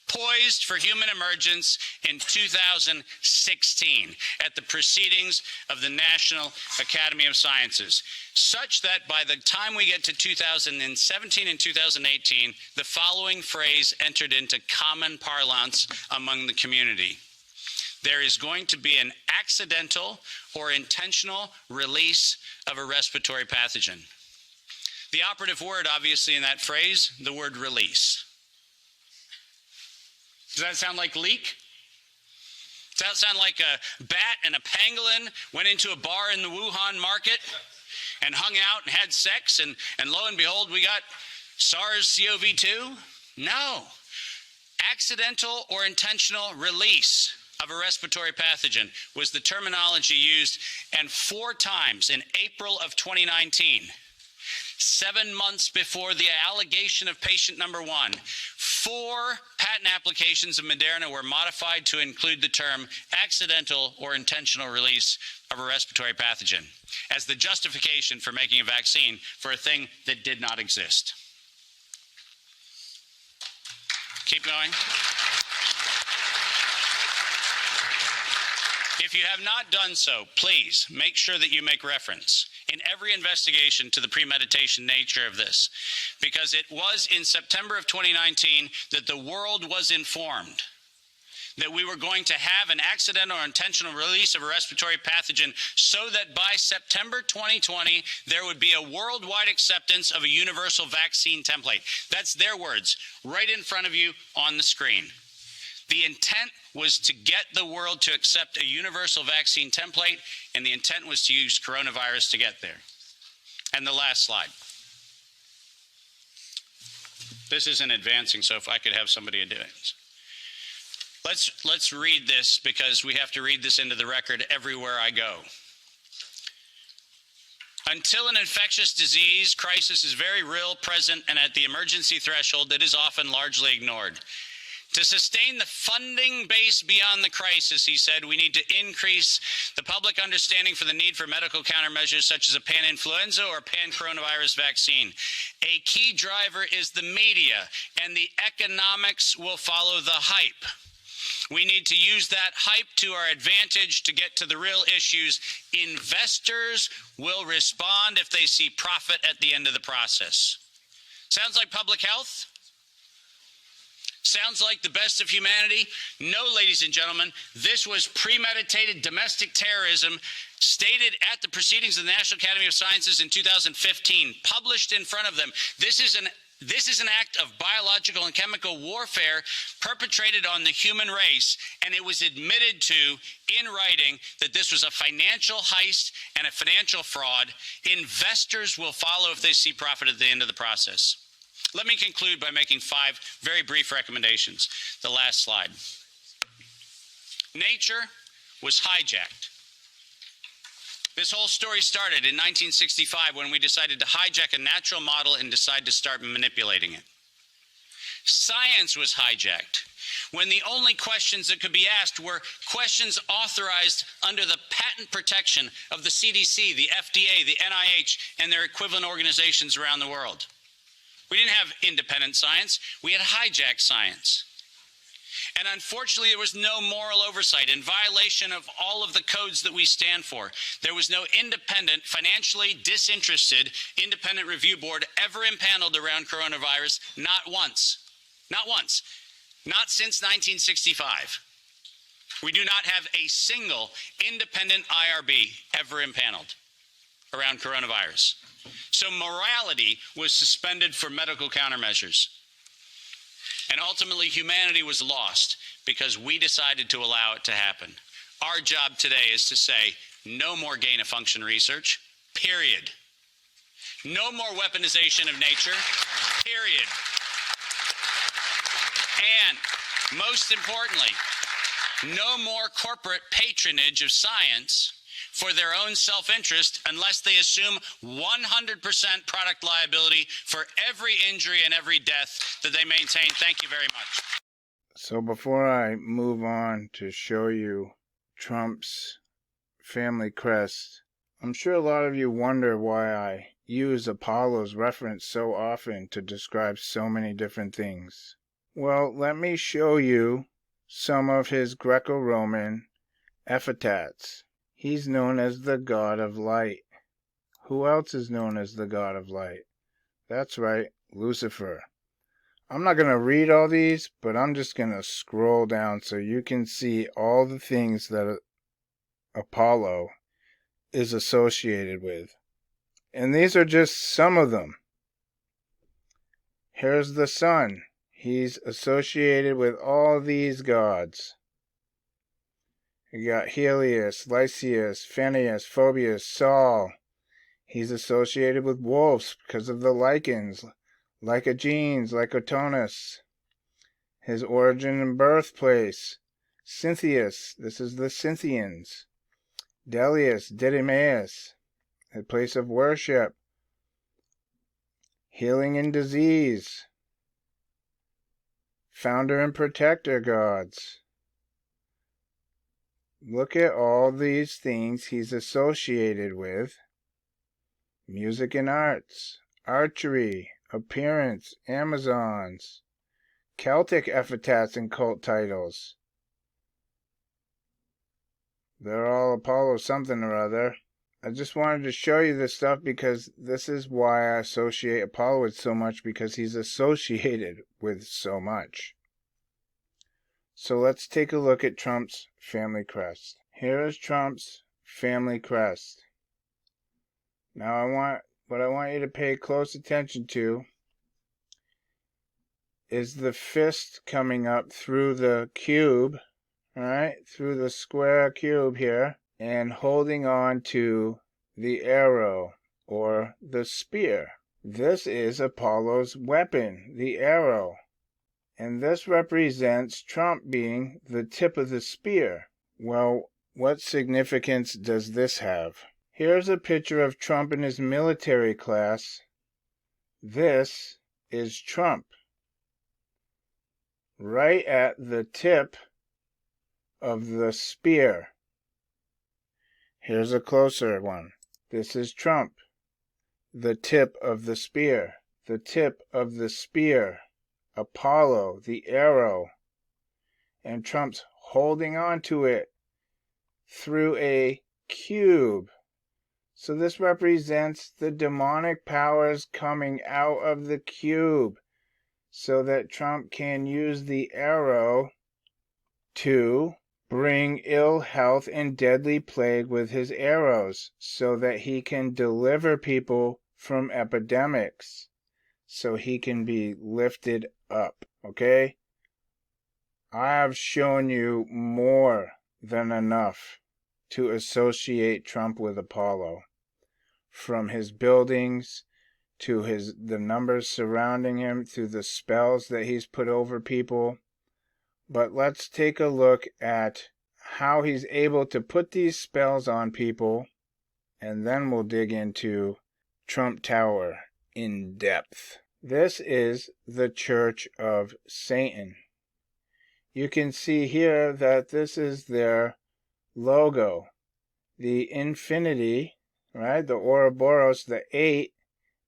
Poised for human emergence in 2016 at the proceedings of the National Academy of Sciences, such that by the time we get to 2017 and 2018, the following phrase entered into common parlance among the community. There is going to be an accidental or intentional release of a respiratory pathogen. The operative word, obviously, in that phrase, the word release. Does that sound like leak? Does that sound like a bat and a pangolin went into a bar in the Wuhan market and hung out and had sex, and lo and behold, we got SARS-CoV-2? No. Accidental or intentional release of a respiratory pathogen was the terminology used, and 4 times in April of 2019, 7 months before the allegation of patient number 1, 4 patent applications of Moderna were modified to include the term accidental or intentional release of a respiratory pathogen as the justification for making a vaccine for a thing that did not exist. Keep going. If you have not done so, please make sure that you make reference in every investigation to the premeditation nature of this, because it was in September of 2019 that the world was informed that we were going to have an accidental or intentional release of a respiratory pathogen so that by September 2020, there would be a worldwide acceptance of a universal vaccine template. That's their words, right in front of you on the screen. The intent was to get the world to accept a universal vaccine template, and the intent was to use coronavirus to get there. And the last slide. This isn't advancing, so if I could have somebody do it. Let's read this, because we have to read this into the record everywhere I go. Until an infectious disease crisis is very real, present, and at the emergency threshold, it is often largely ignored. To sustain the funding base beyond the crisis, he said, we need to increase the public understanding for the need for medical countermeasures such as a pan-influenza or pan-coronavirus vaccine. A key driver is the media, and the economics will follow the hype. We need to use that hype to our advantage to get to the real issues. Investors will respond if they see profit at the end of the process. Sounds like public health? Sounds like the best of humanity? No, ladies and gentlemen, this was premeditated domestic terrorism stated at the proceedings of the National Academy of Sciences in 2015, published in front of them. This is an act of biological and chemical warfare perpetrated on the human race, and it was admitted to in writing that this was a financial heist and a financial fraud. Investors will follow if they see profit at the end of the process. Let me conclude by making 5 very brief recommendations. The last slide. Nature was hijacked. This whole story started in 1965 when we decided to hijack a natural model and decide to start manipulating it. Science was hijacked when the only questions that could be asked were questions authorized under the patent protection of the CDC, the FDA, the NIH, and their equivalent organizations around the world. We didn't have independent science. We had hijacked science. And unfortunately, there was no moral oversight in violation of all of the codes that we stand for. There was no independent, financially disinterested, independent review board ever impaneled around coronavirus, not once. Not once. Not since 1965. We do not have a single independent IRB ever impaneled around coronavirus. So morality was suspended for medical countermeasures. And ultimately, humanity was lost because we decided to allow it to happen. Our job today is to say, no more gain-of-function research, period. No more weaponization of nature, period. And most importantly, no more corporate patronage of science for their own self-interest unless they assume 100% product liability for every injury and every death that they maintain. Thank you very much. So before I move on to show you Trump's family crest, I'm sure a lot of you wonder why I use Apollo's reference so often to describe so many different things. Well, let me show you some of his Greco-Roman epithets. He's known as the God of Light. Who else is known as the God of Light? That's right, Lucifer. I'm not going to read all these, but I'm just going to scroll down so you can see all the things that Apollo is associated with. And these are just some of them. Here's the sun. He's associated with all these gods. You got Helios, Lysias, Phineas, Phobius, Saul. He's associated with wolves because of the lichens, lycogenes, lycotonus. His origin and birthplace. Cynthius, this is the Cynthians. Delius, Didymaeus, the place of worship. Healing and disease. Founder and protector gods. Look at all these things he's associated with. Music and arts, archery, appearance, Amazons, Celtic epithets and cult titles. They're all Apollo something or other. I just wanted to show you this stuff because this is why I associate Apollo with so much, because he's associated with so much. So let's take a look at Trump's family crest. Here is Trump's family crest. Now what I want you to pay close attention to is the fist coming up through the cube, alright, through the square cube here, and holding on to the arrow or the spear. This is Apollo's weapon, the arrow. And this represents Trump being the tip of the spear. Well, what significance does this have? Here's a picture of Trump in his military class. This is Trump. Right at the tip of the spear. Here's a closer one. This is Trump. The tip of the spear. The tip of the spear. Apollo, the arrow, and Trump's holding on to it through a cube. So this represents the demonic powers coming out of the cube so that Trump can use the arrow to bring ill health and deadly plague with his arrows so that he can deliver people from epidemics. So he can be lifted up, okay? I have shown you more than enough to associate Trump with Apollo. From his buildings to the numbers surrounding him, through the spells that he's put over people. But let's take a look at how he's able to put these spells on people, and then we'll dig into Trump Tower in depth. This is the Church of Satan. You can see here that this is their logo. The infinity, right? The Ouroboros, the 8,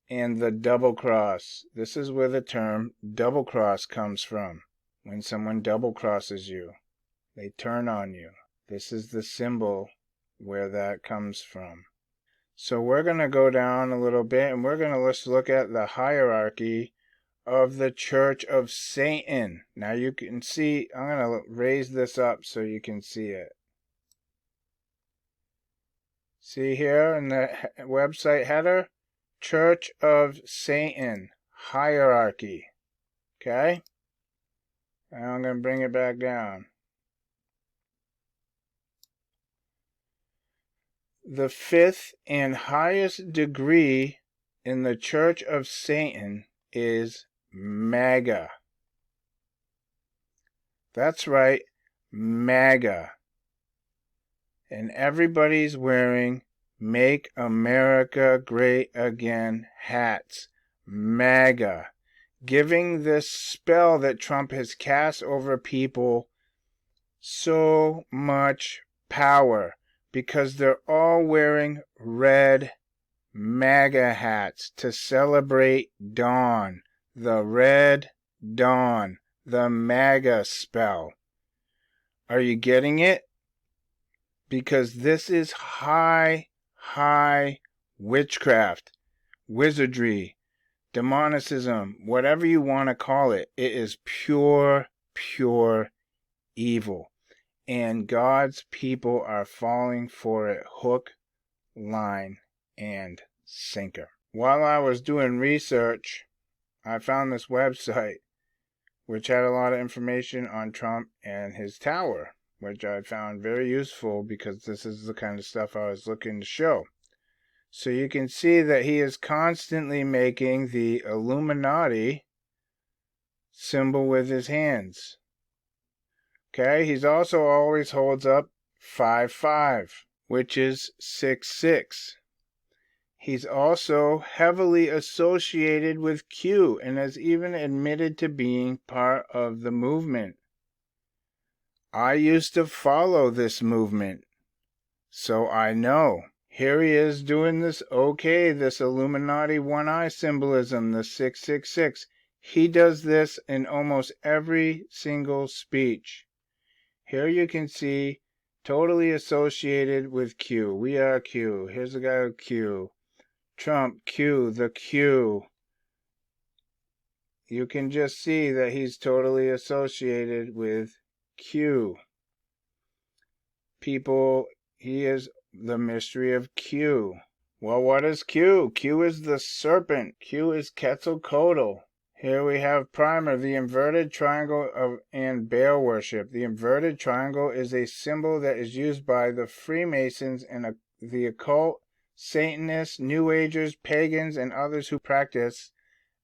and the double cross. This is where the term double cross comes from. When someone double crosses you, they turn on you. This is the symbol where that comes from. So we're going to go down a little bit and we're going to just look at the hierarchy of the Church of Satan. Now you can see, I'm going to raise this up so you can see it. See here in the website header? Church of Satan hierarchy. Okay? Now I'm going to bring it back down. The fifth and highest degree in the Church of Satan is MAGA. That's right, MAGA. And everybody's wearing Make America Great Again hats. MAGA. Giving this spell that Trump has cast over people so much power. Because they're all wearing red MAGA hats to celebrate dawn. The red dawn. The MAGA spell. Are you getting it? Because this is high witchcraft, wizardry, demonicism, whatever you want to call it. It is pure evil. And God's people are falling for it hook, line, and sinker. While I was doing research, I found this website which had a lot of information on Trump and his tower, which I found very useful because this is the kind of stuff I was looking to show. So you can see that he is constantly making the Illuminati symbol with his hands. Okay, he's also always holds up 5-5, which is 6-6. He's also heavily associated with Q and has even admitted to being part of the movement. I used to follow this movement, so I know. Here he is doing this this Illuminati one-eye symbolism, the 666. He does this in almost every single speech. Here you can see totally associated with Q. We are Q. Here's the guy with Q. Trump, Q, the Q. You can just see that he's totally associated with Q. People, he is the mystery of Q. Well, what is Q? Q is the serpent. Q is Quetzalcoatl. Here we have Primer, the inverted triangle and Baal worship. The inverted triangle is a symbol that is used by the Freemasons and the occult, Satanists, New Agers, pagans, and others who practice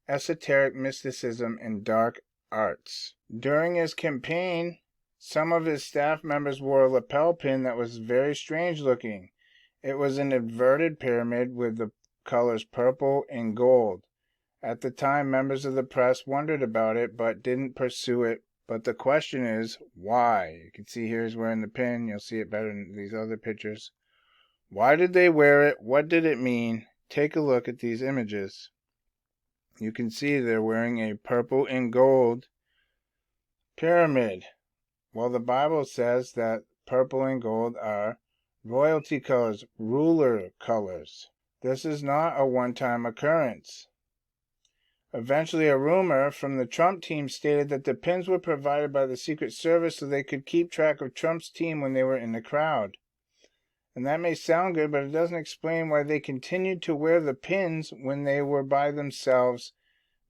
esoteric mysticism and dark arts. During his campaign, some of his staff members wore a lapel pin that was very strange looking. It was an inverted pyramid with the colors purple and gold. At the time, members of the press wondered about it but didn't pursue it. But the question is, why? You can see here he's wearing the pin. You'll see it better in these other pictures. Why did they wear it? What did it mean? Take a look at these images. You can see they're wearing a purple and gold pyramid. Well, the Bible says that purple and gold are royalty colors, ruler colors. This is not a one-time occurrence. Eventually, a rumor from the Trump team stated that the pins were provided by the Secret Service so they could keep track of Trump's team when they were in the crowd. And that may sound good, but it doesn't explain why they continued to wear the pins when they were by themselves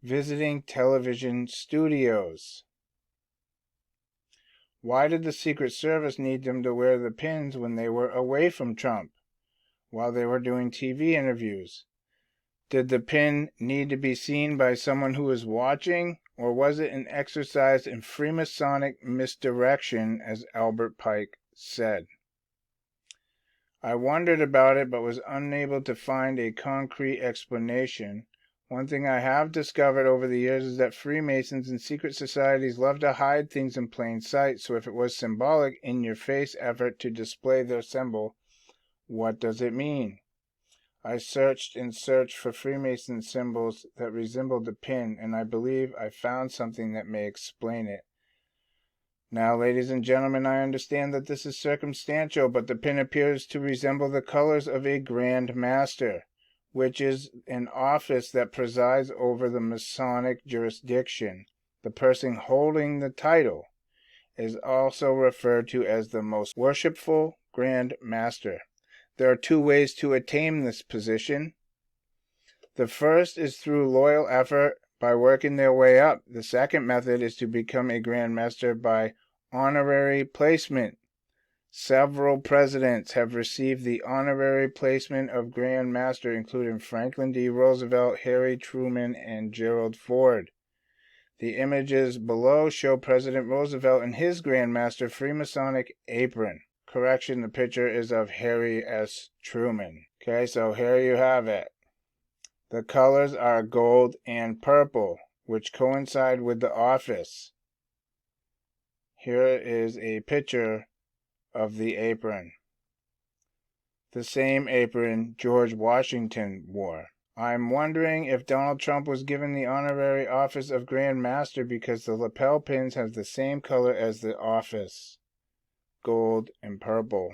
visiting television studios. Why did the Secret Service need them to wear the pins when they were away from Trump, while they were doing TV interviews? Did the pin need to be seen by someone who was watching, or was it an exercise in Freemasonic misdirection, as Albert Pike said? I wondered about it, but was unable to find a concrete explanation. One thing I have discovered over the years is that Freemasons and secret societies love to hide things in plain sight, so if it was symbolic, in-your-face effort to display their symbol, what does it mean? I searched and searched for Freemason symbols that resembled the pin, and I believe I found something that may explain it. Now, ladies and gentlemen, I understand that this is circumstantial, but the pin appears to resemble the colors of a Grand Master, which is an office that presides over the Masonic jurisdiction. The person holding the title is also referred to as the most worshipful Grand Master. There are two ways to attain this position. The first is through loyal effort by working their way up. The second method is to become a Grand Master by honorary placement. Several presidents have received the honorary placement of Grand Master, including Franklin D. Roosevelt, Harry Truman, and Gerald Ford. The images below show President Roosevelt in his Grand Master Freemasonic apron. Correction, the picture is of Harry S. Truman. Okay, so here you have it. The colors are gold and purple, which coincide with the office. Here is a picture of the apron. The same apron George Washington wore. I'm wondering if Donald Trump was given the honorary office of Grand Master because the lapel pins have the same color as the office, gold and purple.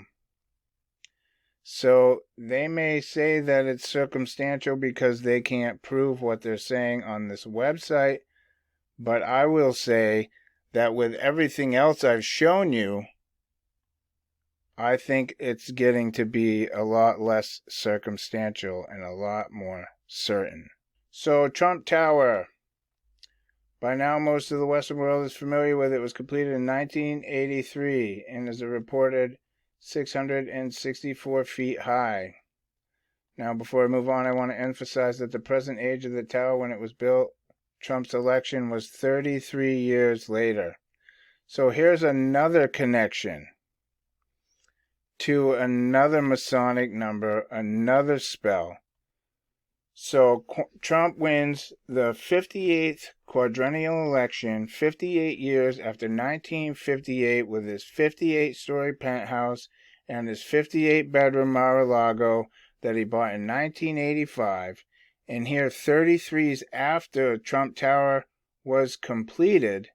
So they may say that it's circumstantial because they can't prove what they're saying on this website, but I will say that with everything else I've shown you, I think it's getting to be a lot less circumstantial and a lot more certain. So Trump Tower. By now, most of the Western world is familiar with it. It was completed in 1983 and is a reported 664 feet high. Now, before I move on, I want to emphasize that the present age of the tower when it was built, Trump's election, was 33 years later. So here's another connection to another Masonic number, another spell. So Trump wins the 58th quadrennial election 58 years after 1958 with his 58-story penthouse and his 58-bedroom MarALago that he bought in 1985. And here, 33 after Trump Tower was completed,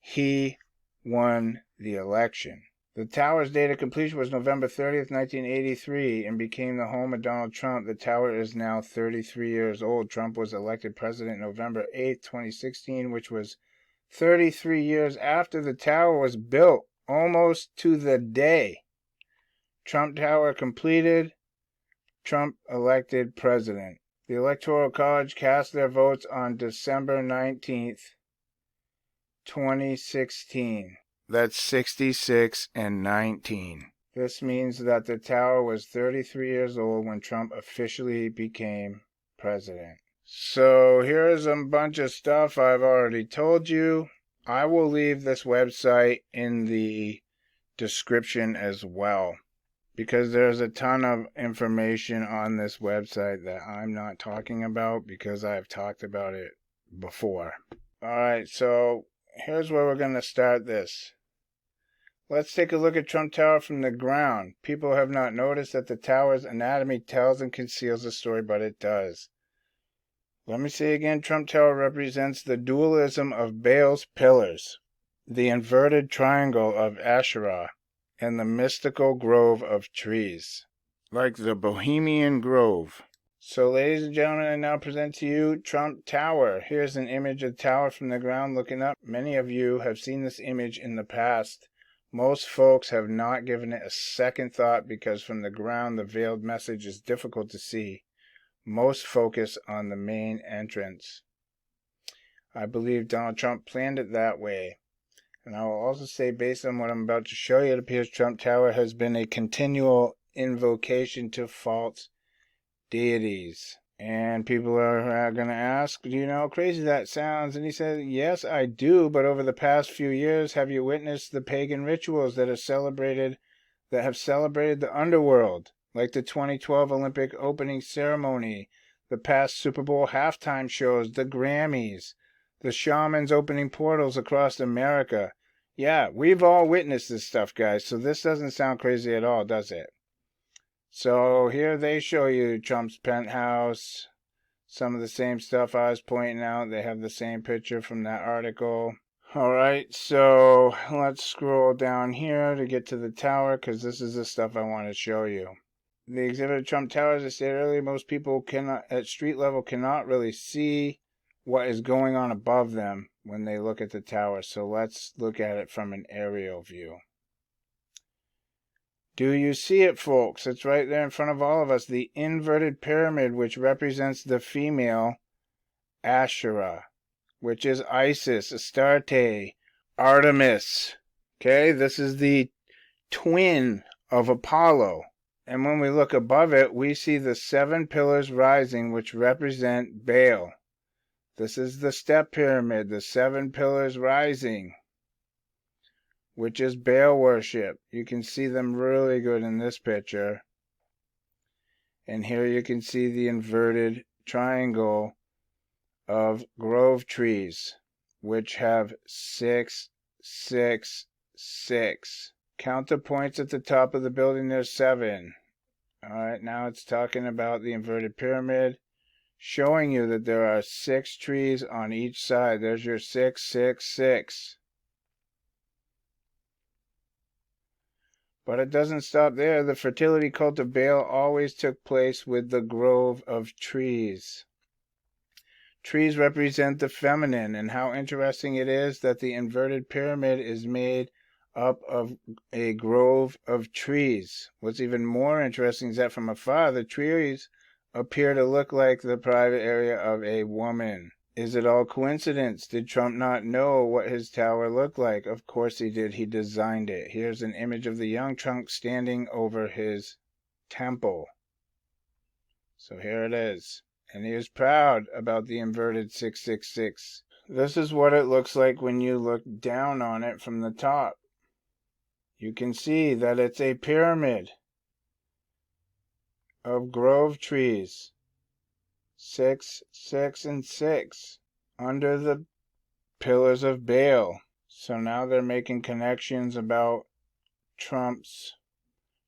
he won the election. The tower's date of completion was November 30th, 1983, and became the home of Donald Trump. The tower is now 33 years old. Trump was elected president November 8th, 2016, which was 33 years after the tower was built, almost to the day. Trump Tower completed, Trump elected president. The Electoral College cast their votes on December 19th, 2016. That's 66 and 19. This means that the tower was 33 years old when Trump officially became president. So here's a bunch of stuff I've already told you. I will leave this website in the description as well, because there's a ton of information on this website that I'm not talking about because I've talked about it before. Alright, so here's where we're going to start this. Let's take a look at Trump Tower from the ground. People have not noticed that the tower's anatomy tells and conceals the story, but it does. Let me say again, Trump Tower represents the dualism of Baal's pillars, the inverted triangle of Asherah, and the mystical grove of trees, like the Bohemian Grove. So, ladies and gentlemen, I now present to you Trump Tower. Here's an image of the tower from the ground looking up. Many of you have seen this image in the past. Most folks have not given it a second thought because from the ground the veiled message is difficult to see. Most focus on the main entrance. I believe Donald Trump planned it that way. And I will also say, based on what I'm about to show you, it appears Trump Tower has been a continual invocation to false deities. And people are going to ask, do you know how crazy that sounds? And he says, yes, I do, but over the past few years, have you witnessed the pagan rituals that have celebrated the underworld, like the 2012 Olympic opening ceremony, the past Super Bowl halftime shows, the Grammys, the shamans opening portals across America? Yeah, we've all witnessed this stuff, guys, so this doesn't sound crazy at all, does it? So here they show you Trump's penthouse, some of the same stuff I was pointing out. They have the same picture from that article. Alright, so let's scroll down here to get to the tower, because this is the stuff I want to show you. The exhibit of Trump Tower, as I said earlier, most people cannot, at street level, cannot really see what is going on above them when they look at the tower. So let's look at it from an aerial view. Do you see it, folks? It's right there in front of all of us. The inverted pyramid, which represents the female Asherah, which is Isis, Astarte, Artemis. Okay, this is the twin of Apollo. And when we look above it, we see the 7 pillars rising, which represent Baal. This is the step pyramid, the 7 pillars rising, which is Baal worship. You can see them really good in this picture. And here you can see the inverted triangle of grove trees, which have 6, 6, 6. Count the points at the top of the building, there's 7. Alright, now it's talking about the inverted pyramid, showing you that there are 6 trees on each side. There's your 6, 6, 6. But it doesn't stop there. The fertility cult of Baal always took place with the grove of trees. Trees represent the feminine, and how interesting it is that the inverted pyramid is made up of a grove of trees. What's even more interesting is that from afar, the trees appear to look like the private area of a woman. Is it all coincidence? Did Trump not know what his tower looked like? Of course he did. He designed it. Here's an image of the young Trump standing over his temple. So here it is. And he is proud about the inverted 666. This is what it looks like when you look down on it from the top. You can see that it's a pyramid of grove trees. 6, 6, and 6 under the pillars of Baal. So now they're making connections about Trump's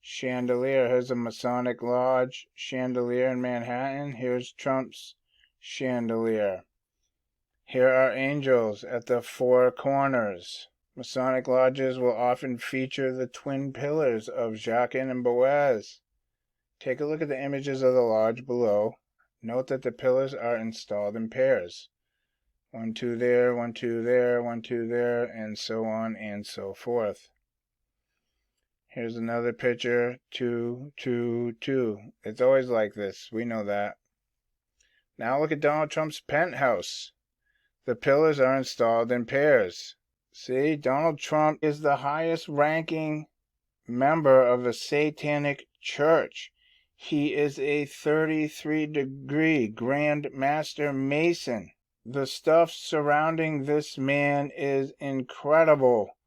chandelier. Here's a Masonic Lodge chandelier in Manhattan. Here's Trump's chandelier. Here are angels at the four corners. Masonic lodges will often feature the twin pillars of Jachin and Boaz. Take a look at the images of the lodge below. Note that the pillars are installed in pairs. 1, 2 there, 1, 2 there, 1, 2 there, and so on and so forth. Here's another picture, 2, 2, 2. It's always like this. We know that. Now look at Donald Trump's penthouse. The pillars are installed in pairs. See, Donald Trump is the highest ranking member of the Satanic Church. He is a 33-degree Grand Master Mason. The stuff surrounding this man is incredible.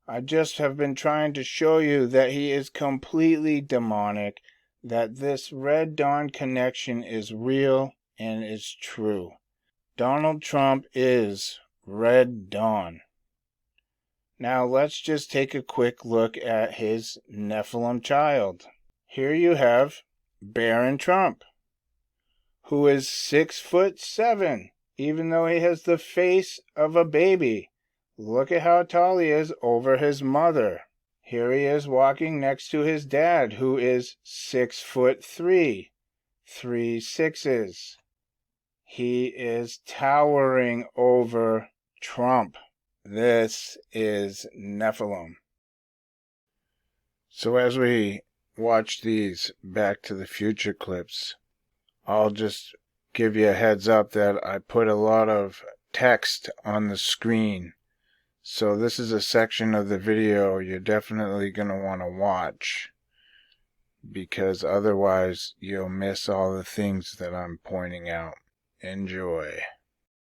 I just have been trying to show you that he is completely demonic, that this Red Dawn connection is real and is true. Donald Trump is Red Dawn. Now let's just take a quick look at his Nephilim child. Here you have Baron Trump, who is 6'7", even though he has the face of a baby. Look at how tall he is over his mother. Here he is walking next to his dad, who is 6'3", 3 6s. He is towering over Trump. This is Nephilim. So as we watch these Back to the Future clips, I'll just give you a heads up that I put a lot of text on the screen. So this is a section of the video you're definitely going to want to watch, because otherwise you'll miss all the things that I'm pointing out. Enjoy.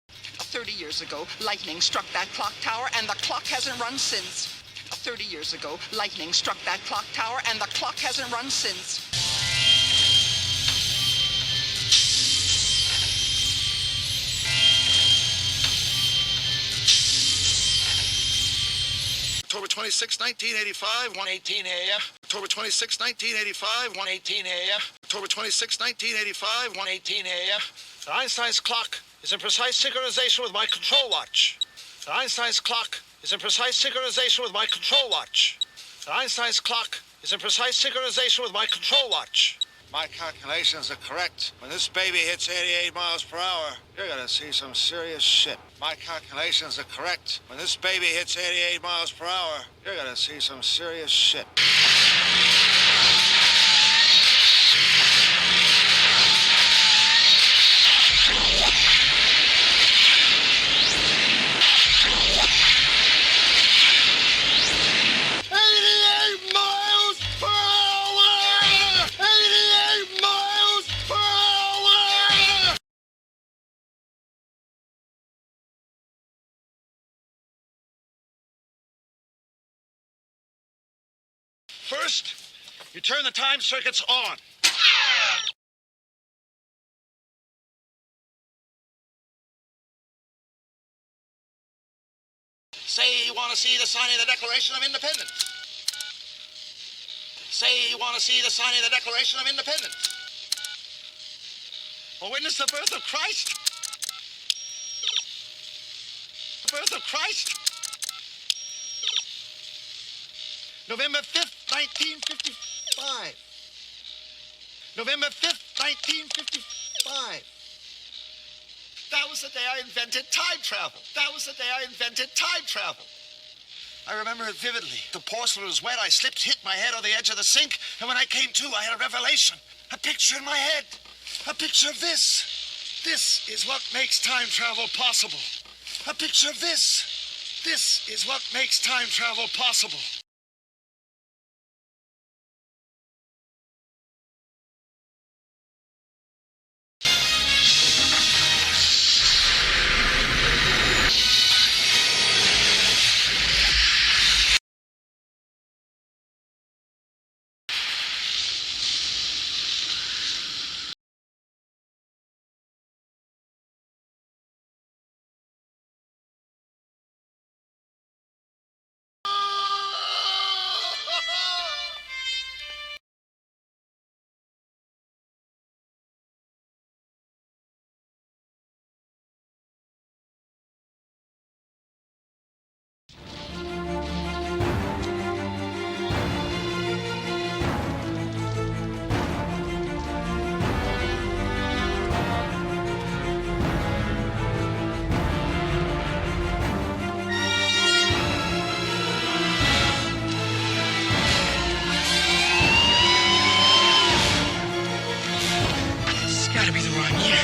30 years ago, lightning struck that clock tower, and the clock hasn't run since. 30 years ago, lightning struck that clock tower, and the clock hasn't run since. October 26, 1985, 1:18 a.m. October 26, 1985, 1:18 a.m. October 26, 1985, 1:18 a.m. So Einstein's clock is in precise synchronization with my control watch. So Einstein's clock is in precise synchronization with my control watch. So Einstein's clock is in precise synchronization with my control watch. My calculations are correct. When this baby hits 88 miles per hour, you're gonna see some serious shit. My calculations are correct. When this baby hits 88 miles per hour, you're gonna see some serious shit. First, you turn the time circuits on. Say you want to see the signing of the Declaration of Independence. Say you want to see the signing of the Declaration of Independence. Or witness the birth of Christ. The birth of Christ. November 5th, 1955. November 5th, 1955. That was the day I invented time travel. That was the day I invented time travel. I remember it vividly. The porcelain was wet. I slipped, hit my head on the edge of the sink, and when I came to, I had a revelation. A picture in my head. A picture of this. This is what makes time travel possible. A picture of this. This is what makes time travel possible. It's gotta be the wrong year.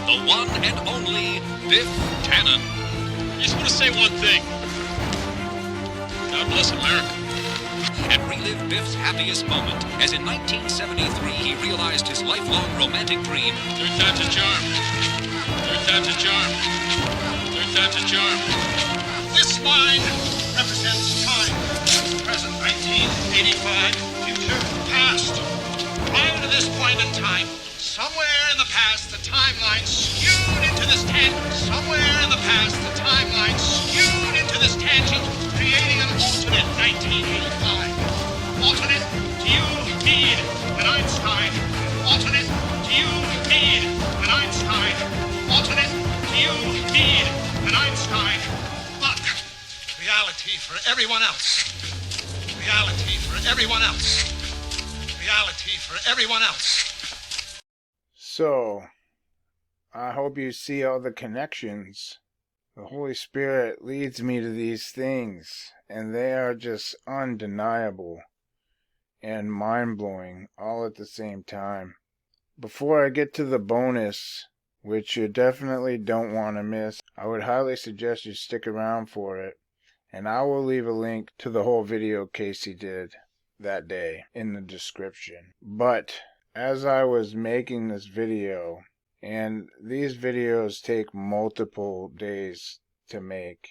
The one and only Biff Tannen. I just want to say one thing. God bless America. And relive Biff's happiest moment, as in 1973 he realized his lifelong romantic dream. Third time's a charm. Third time's a charm. Third time's a charm. This line represents time. Present 1985, future past. Prior to this point in time, somewhere in the past, the timeline skewed into this tangent. Somewhere in the past, the timeline skewed into this tangent, creating an alternate 1985. Alternate to you, Mead, and Einstein. Alternate to you, Mead, and Einstein. Alternate to you, Mead, and Einstein. But reality for everyone else. Reality for everyone else. Reality for everyone else. So, I hope you see all the connections. The Holy Spirit leads me to these things, and they are just undeniable and mind-blowing all at the same time. Before I get to the bonus, which you definitely don't want to miss, I would highly suggest you stick around for it, and I will leave a link to the whole video Casey did that day in the description. But as I was making this video, and these videos take multiple days to make,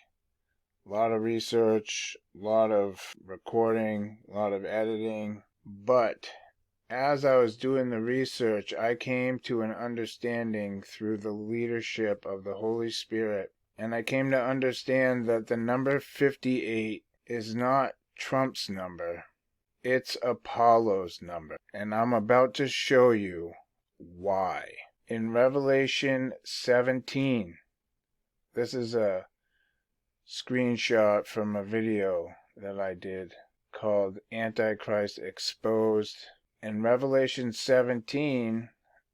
a lot of research, a lot of recording, a lot of editing, but as I was doing the research, I came to an understanding through the leadership of the Holy Spirit And I came to understand that the number 58 is not Trump's number. It's Apollo's number. And I'm about to show you why. In Revelation 17, this is a screenshot from a video that I did called Antichrist Exposed. In Revelation 17,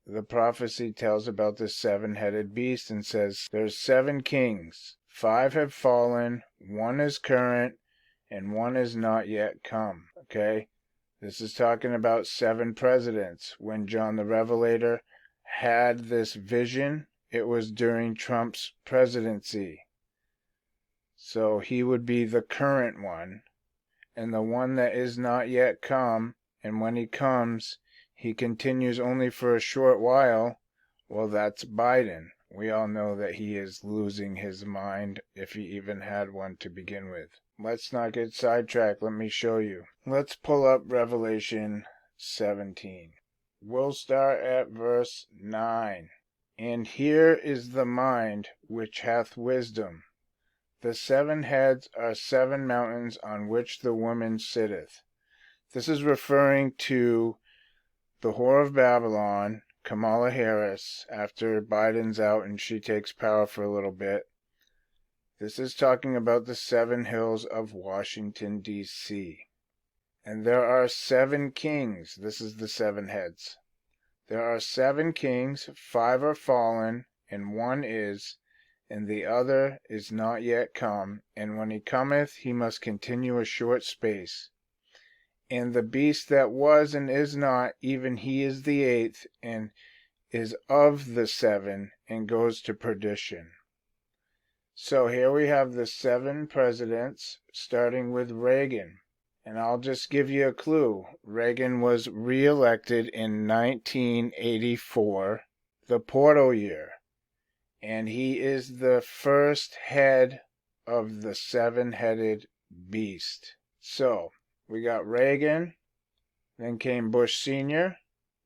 the prophecy tells about the seven-headed beast and says there's 7 kings. 5 have fallen, 1 is current, and 1 is not yet come. Okay? This is talking about 7 presidents. When John the Revelator had this vision, it was during Trump's presidency. So he would be the current one, and the one that is not yet come, and when he comes, he continues only for a short while. Well, that's Biden. We all know that he is losing his mind, if he even had one to begin with. Let's not get sidetracked. Let me show you. Let's pull up Revelation 17. We'll start at verse 9. And here is the mind which hath wisdom. The 7 heads are 7 mountains on which the woman sitteth. This is referring to the whore of Babylon, Kamala Harris, after Biden's out and she takes power for a little bit. This is talking about the 7 hills of Washington, D.C. And there are 7 kings. This is the 7 heads. There are 7 kings, 5 are fallen, and 1 is, and the other is not yet come, and when he cometh, he must continue a short space. And the beast that was and is not, even he is the 8th, and is of the 7, and goes to perdition. So here we have the 7 presidents, starting with Reagan. And I'll just give you a clue. Reagan was re-elected in 1984, the portal year. And he is the first head of the 7-headed beast. So, we got Reagan, then came Bush Sr.,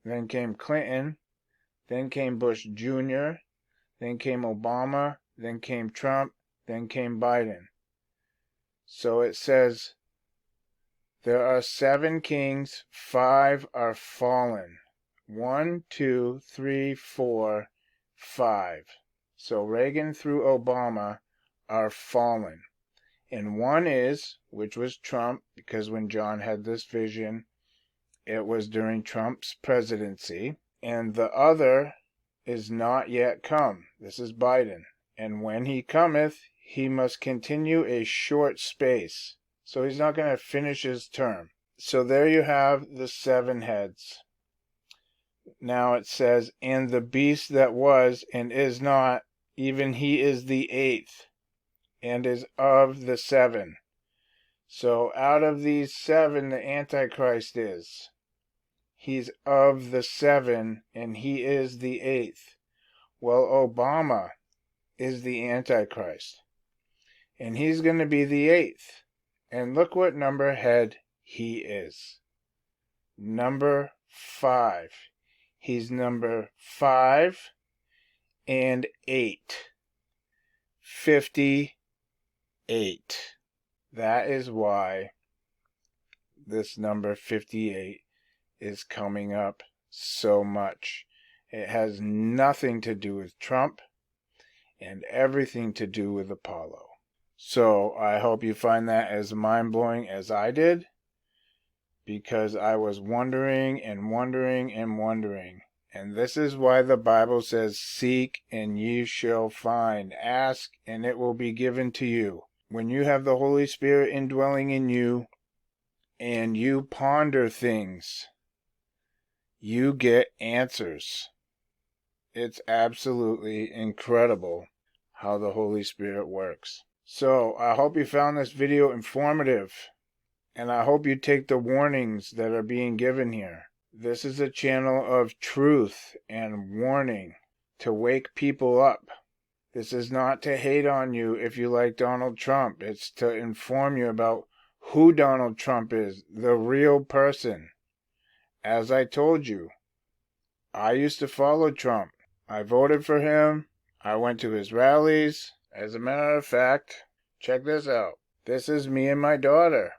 then came Clinton, then came Bush Jr., then came Obama, then came Trump, then came Biden. So it says, there are 7 kings, 5 are fallen. 1, 2, 3, 4, 5. So Reagan through Obama are fallen. And 1 is, which was Trump, because when John had this vision, it was during Trump's presidency. And the other is not yet come. This is Biden. And when he cometh, he must continue a short space. So he's not going to finish his term. So there you have the 7 heads. Now it says, and the beast that was and is not, even he is the 8th, and is of the 7. So out of these 7, the Antichrist is. He's of the 7, and he is the 8th. Well, Obama is the Antichrist, and he's going to be the 8th. And look what number head he is. Number 5. He's number 5 and 8. 58. That is why this number 58 is coming up so much. It has nothing to do with Trump and everything to do with Apollo. So I hope you find that as mind-blowing as I did, because I was wondering and wondering and wondering. And this is why the Bible says, seek and ye shall find. Ask and it will be given to you. When you have the Holy Spirit indwelling in you and you ponder things, you get answers. It's absolutely incredible how the Holy Spirit works. So, I hope you found this video informative, and I hope you take the warnings that are being given here. This is a channel of truth and warning to wake people up. This is not to hate on you if you like Donald Trump. It's to inform you about who Donald Trump is, the real person. As I told you, I used to follow Trump. I voted for him. I went to his rallies. As a matter of fact, check this out. This is me and my daughter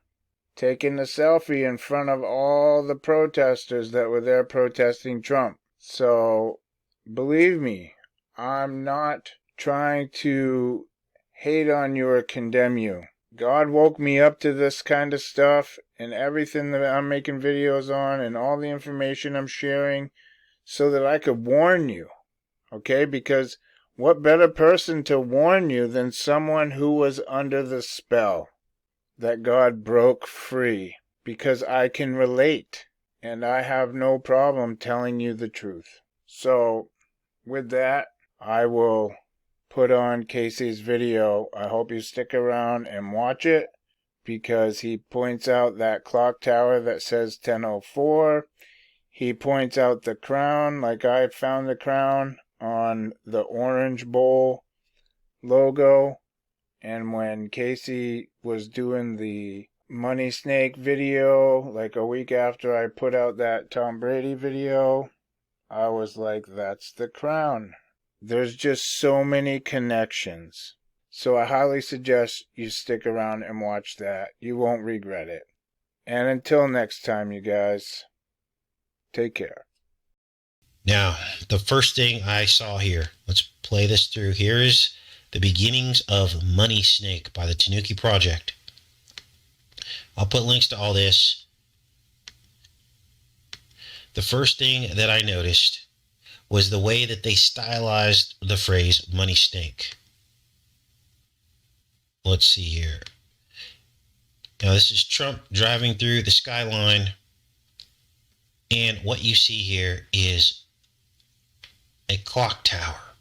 taking a selfie in front of all the protesters that were there protesting Trump. So, believe me, I'm not trying to hate on you or condemn you. God woke me up to this kind of stuff, and everything that I'm making videos on and all the information I'm sharing so that I could warn you. Okay? Because what better person to warn you than someone who was under the spell that God broke free? Because I can relate, and I have no problem telling you the truth. So, with that, I will put on Casey's video. I hope you stick around and watch it, because he points out that clock tower that says 10:04. He points out the crown, like I found the crown on the orange bowl logo. And when Casey was doing the Money Snake video, like a week after I put out that Tom Brady video, I was like, that's the crown. There's just so many connections. So I highly suggest you stick around and watch that. You won't regret it. And until next time, you guys, take care. Now, the first thing I saw here, let's play this through. Here is the beginnings of Money Snake by the Tanuki Project. I'll put links to all this. The first thing that I noticed was the way that they stylized the phrase Money Snake. Let's see here. Now, this is Trump driving through the skyline, and what you see here is a clock tower,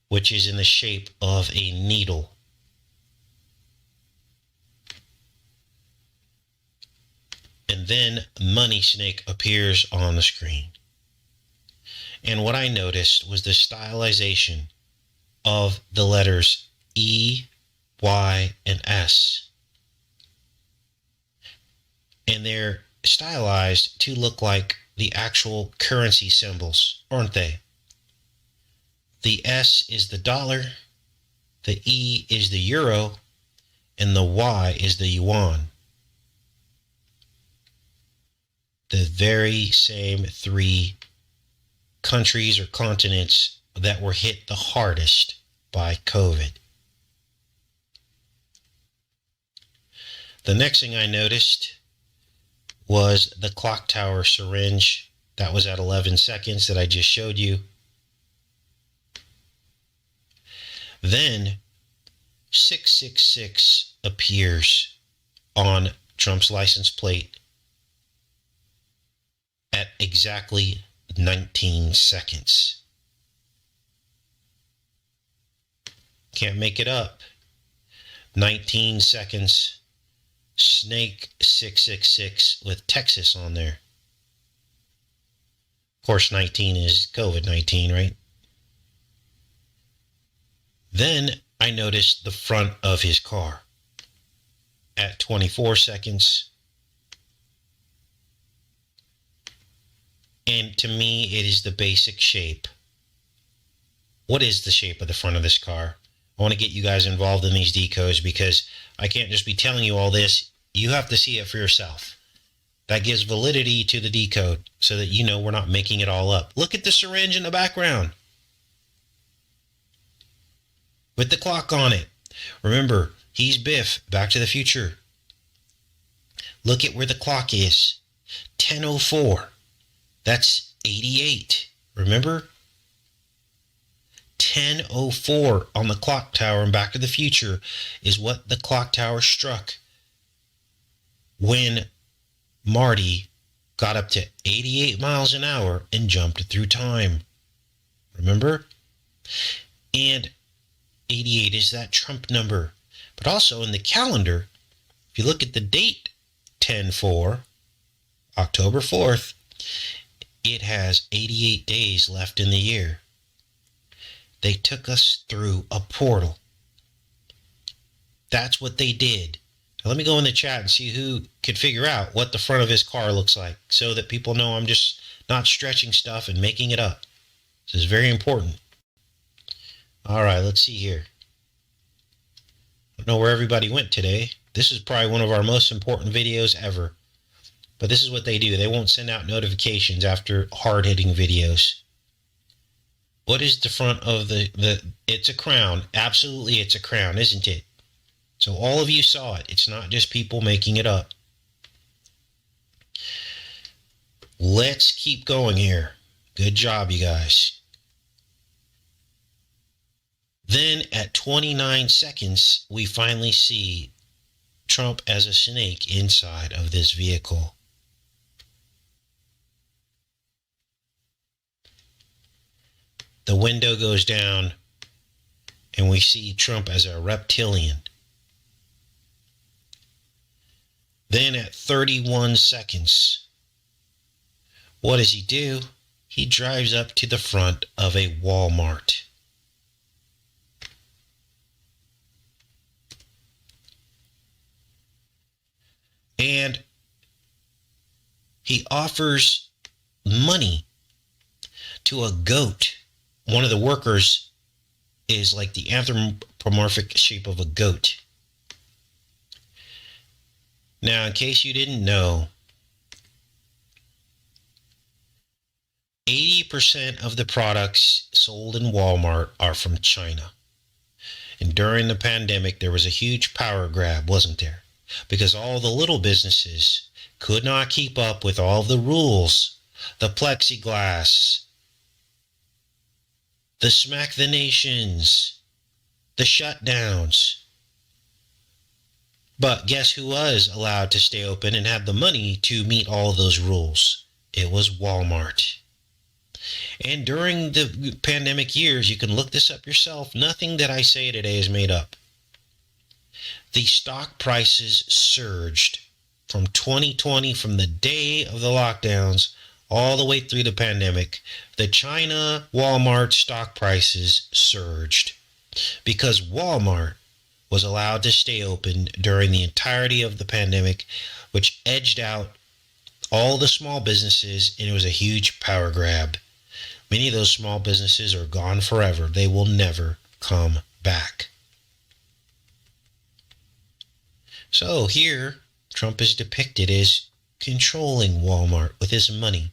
which is in the shape of a needle. And then Money Snake appears on the screen. And what I noticed was the stylization of the letters E, Y, and S. And they're stylized to look like the actual currency symbols, aren't they? The S is the dollar, the E is the euro, and the Y is the yuan. The very same three countries or continents that were hit the hardest by COVID. The next thing I noticed was the clock tower syringe. That was at 11 seconds that I just showed you. Then 666 appears on Trump's license plate at exactly 19 seconds. Can't make it up. 19 seconds. Snake 666 with Texas on there. Of course, 19 is COVID-19, right? Then I noticed the front of his car at 24 seconds. And to me, it is the basic shape. What is the shape of the front of this car? I want to get you guys involved in these decodes, because I can't just be telling you all this. You have to see it for yourself. That gives validity to the decode so that you know we're not making it all up. Look at the syringe in the background with the clock on it. Remember, he's Biff, Back to the Future. Look at where the clock is. 10:04. That's 88. Remember? 10:04 on the clock tower in Back to the Future is what the clock tower struck when Marty got up to 88 miles an hour and jumped through time. Remember? And 88 is that Trump number. But also in the calendar, if you look at the date 10/4, October 4th, it has 88 days left in the year. They took us through a portal. That's what they did. Now let me go in the chat and see who could figure out what the front of his car looks like, so that people know I'm just not stretching stuff and making it up. This is very important. All right, let's see here. I don't know where everybody went today. This is probably one of our most important videos ever. But this is what they do. They won't send out notifications after hard-hitting videos. What is the front of the... It's a crown. Absolutely, it's a crown, isn't it? So all of you saw it. It's not just people making it up. Let's keep going here. Good job, you guys. Then at 29 seconds, we finally see Trump as a snake inside of this vehicle. The window goes down, and we see Trump as a reptilian. Then at 31 seconds, what does he do? He drives up to the front of a Walmart. And he offers money to a goat. One of the workers is like the anthropomorphic shape of a goat. Now, in case you didn't know, 80% of the products sold in Walmart are from China. And during the pandemic, there was a huge power grab, wasn't there? Because all the little businesses could not keep up with all the rules, the plexiglass, the smack the nations, the shutdowns. But guess who was allowed to stay open and had the money to meet all those rules? It was Walmart. And during the pandemic years, you can look this up yourself. Nothing that I say today is made up. The stock prices surged from 2020, from the day of the lockdowns, all the way through the pandemic. The China Walmart stock prices surged because Walmart was allowed to stay open during the entirety of the pandemic, which edged out all the small businesses, and it was a huge power grab. Many of those small businesses are gone forever. They will never come back. So here, Trump is depicted as controlling Walmart with his money.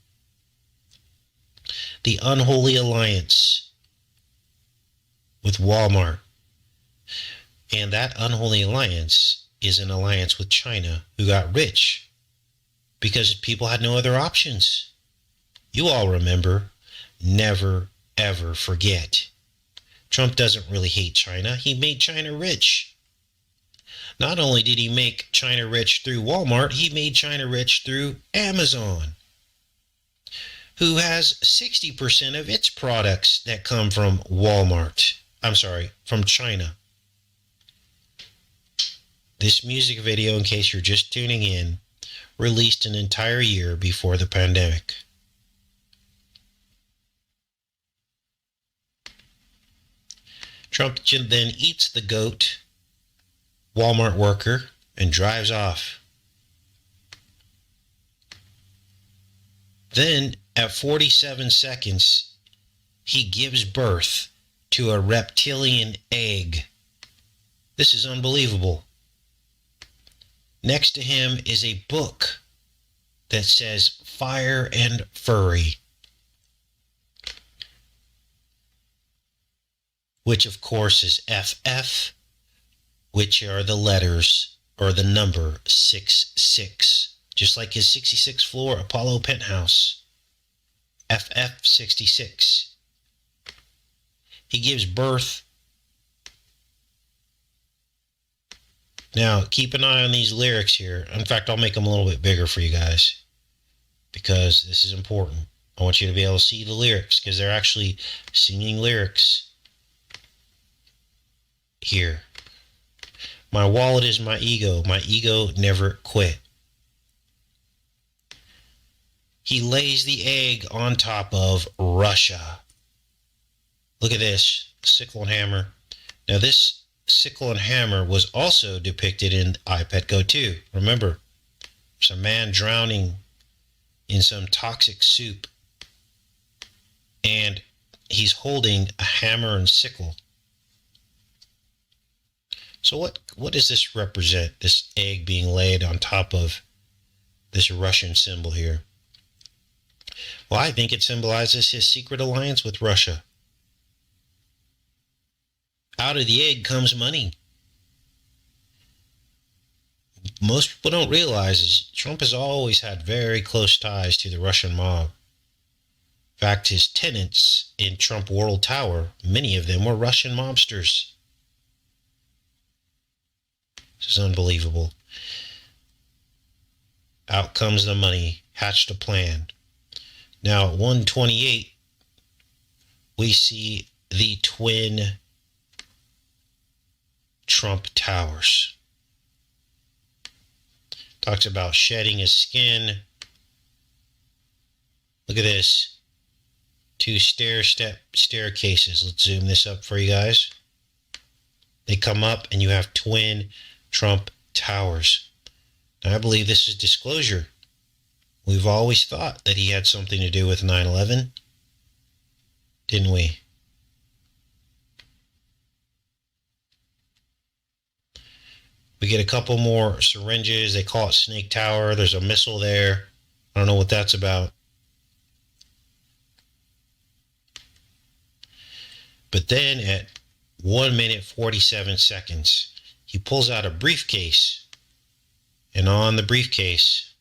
The unholy alliance with Walmart. And that unholy alliance is an alliance with China, who got rich because people had no other options. You all remember, never ever forget. Trump doesn't really hate China. He made China rich. Not only did he make China rich through Walmart, he made China rich through Amazon, who has 60% of its products that come from from China. This music video, in case you're just tuning in, released an entire year before the pandemic. Trump then eats the goat Walmart worker and drives off. Then at 47 seconds, he gives birth to a reptilian egg. This is unbelievable. Next to him is a book that says Fire and Fury, which of course is FF, which are the letters or the number 66, just like his 66th floor Apollo penthouse, FF66. He gives birth. Now, keep an eye on these lyrics here. In fact, I'll make them a little bit bigger for you guys because this is important. I want you to be able to see the lyrics because they're actually singing lyrics here. My wallet is my ego. My ego never quit. He lays the egg on top of Russia. Look at this, sickle and hammer. Now this sickle and hammer was also depicted in iPad Go 2. Remember, there's a man drowning in some toxic soup, and he's holding a hammer and sickle. So what does this represent, this egg being laid on top of this Russian symbol here? Well, I think it symbolizes his secret alliance with Russia. Out of the egg comes money. Most people don't realize is Trump has always had very close ties to the Russian mob. In fact, his tenants in Trump World Tower, many of them were Russian mobsters. This is unbelievable. Out comes the money, hatched a plan. Now at 1:28, we see the twin Trump towers. Talks about shedding his skin. Look at this. 2 staircases. Let's zoom this up for you guys. They come up and you have twin Trump towers. Now, I believe this is disclosure. We've always thought that he had something to do with 9/11, didn't we? We get a couple more syringes. They call it Snake Tower. There's a missile there. I don't know what that's about. But then at 1 minute 47 seconds, he pulls out a briefcase. And on the briefcase,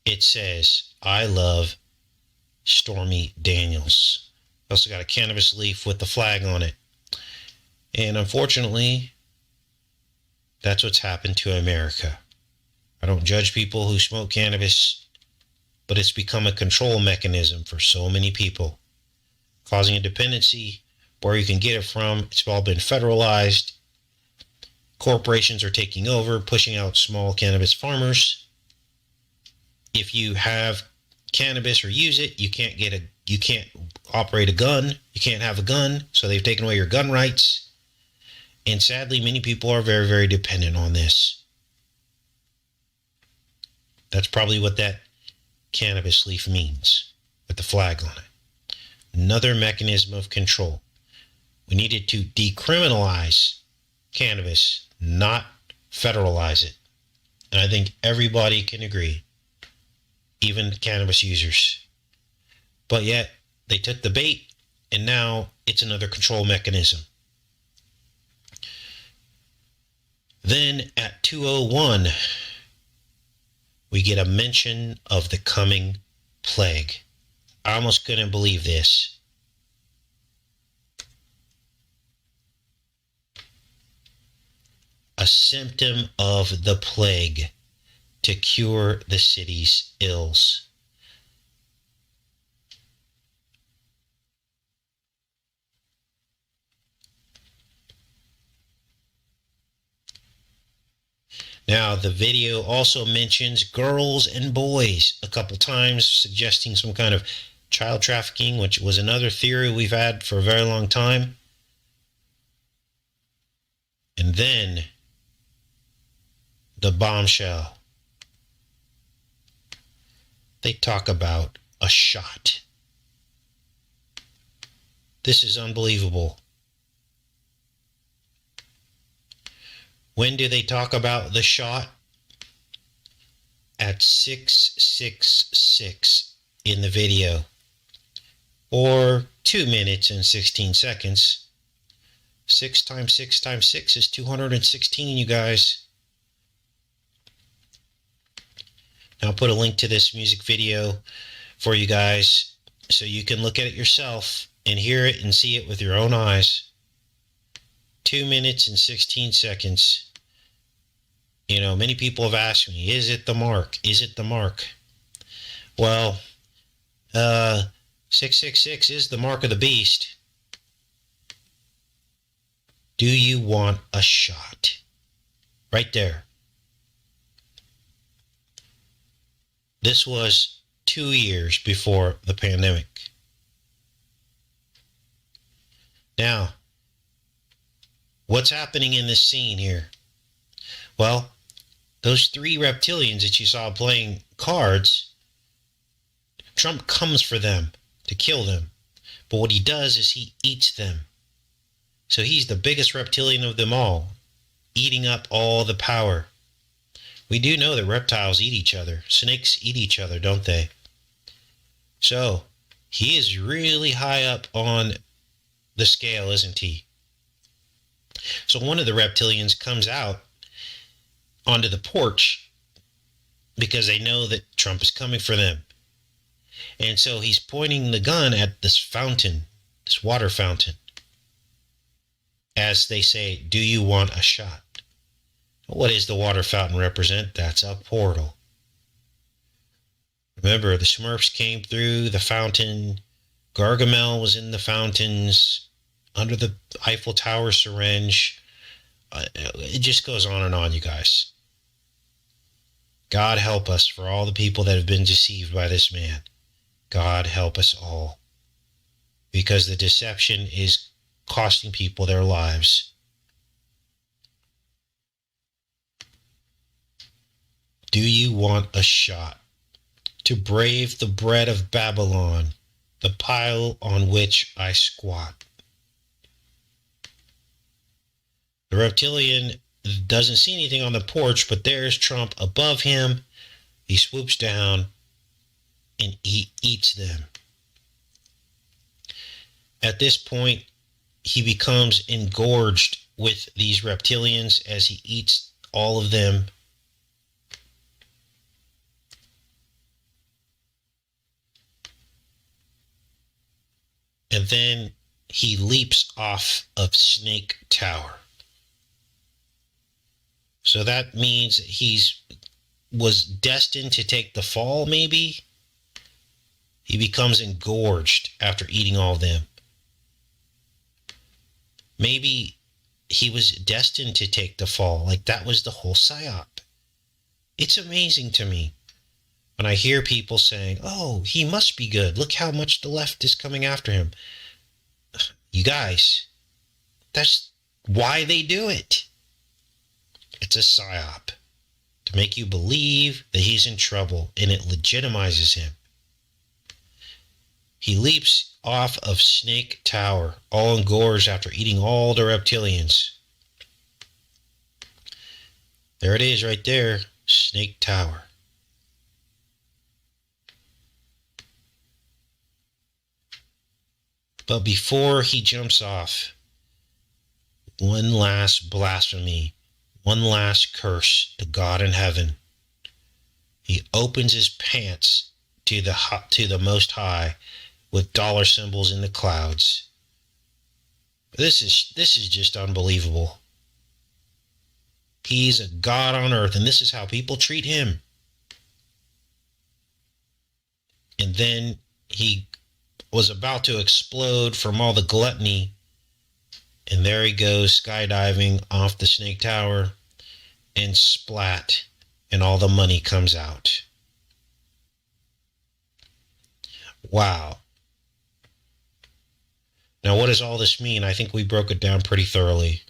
it says, "I love Stormy Daniels." Also got a cannabis leaf with the flag on it. And unfortunately, that's what's happened to America. I don't judge people who smoke cannabis, but it's become a control mechanism for so many people, causing a dependency where you can get it from. It's all been federalized. Corporations are taking over, pushing out small cannabis farmers. If you have cannabis or use it, you can't operate a gun. You can't have a gun, so they've taken away your gun rights. And sadly, many people are very, very dependent on this. That's probably what that cannabis leaf means, with the flag on it. Another mechanism of control. We needed to decriminalize cannabis, not federalize it. And I think everybody can agree, even cannabis users. But yet, they took the bait, and now it's another control mechanism. Then at 2:01, we get a mention of the coming plague. I almost couldn't believe this. A symptom of the plague to cure the city's ills. Now, the video also mentions girls and boys a couple times, suggesting some kind of child trafficking, which was another theory we've had for a very long time. And then the bombshell. They talk about a shot. This is unbelievable. When do they talk about the shot? At 6:66 in the video, or 2 minutes and 16 seconds. 6 times 6 times 6 is 216, you guys. Now I'll put a link to this music video for you guys so you can look at it yourself and hear it and see it with your own eyes. 2 minutes and 16 seconds. You know, many people have asked me, is it the mark? Is it the mark? Well, 666 is the mark of the beast. Do you want a shot? Right there. This was 2 years before the pandemic. Now, what's happening in this scene here? Well, those 3 reptilians that you saw playing cards, Trump comes for them to kill them. But what he does is he eats them. So he's the biggest reptilian of them all, eating up all the power. We do know that reptiles eat each other. Snakes eat each other, don't they? So he is really high up on the scale, isn't he? So one of the reptilians comes out onto the porch because they know that Trump is coming for them. And so he's pointing the gun at this fountain, this water fountain. As they say, do you want a shot? What does the water fountain represent? That's a portal. Remember, the Smurfs came through the fountain. Gargamel was in the fountains, under the Eiffel Tower syringe. It just goes on and on, you guys. God help us for all the people that have been deceived by this man. God help us all. Because the deception is costing people their lives. Do you want a shot to brave the bread of Babylon, the pile on which I squat? The reptilian doesn't see anything on the porch, but there's Trump above him. He swoops down and he eats them. At this point, he becomes engorged with these reptilians as he eats all of them. And then he leaps off of Snake Tower. So that means he was destined to take the fall, maybe? He becomes engorged after eating all of them. Maybe he was destined to take the fall, like that was the whole psyop. It's amazing to me when I hear people saying, oh, he must be good. Look how much the left is coming after him. You guys, that's why they do it. It's a psyop to make you believe that he's in trouble, and it legitimizes him. He leaps off of Snake Tower, all engorged after eating all the reptilians. There it is right there, Snake Tower. But before he jumps off, one last blasphemy, one last curse to God in heaven. He opens his pants to the Most High with dollar symbols in the clouds. This is just unbelievable. He's a God on earth, and this is how people treat him. And then he was about to explode from all the gluttony, and there he goes skydiving off the Snake Tower, and splat, and all the money comes out. Wow. Now, what does all this mean? I think we broke it down pretty thoroughly.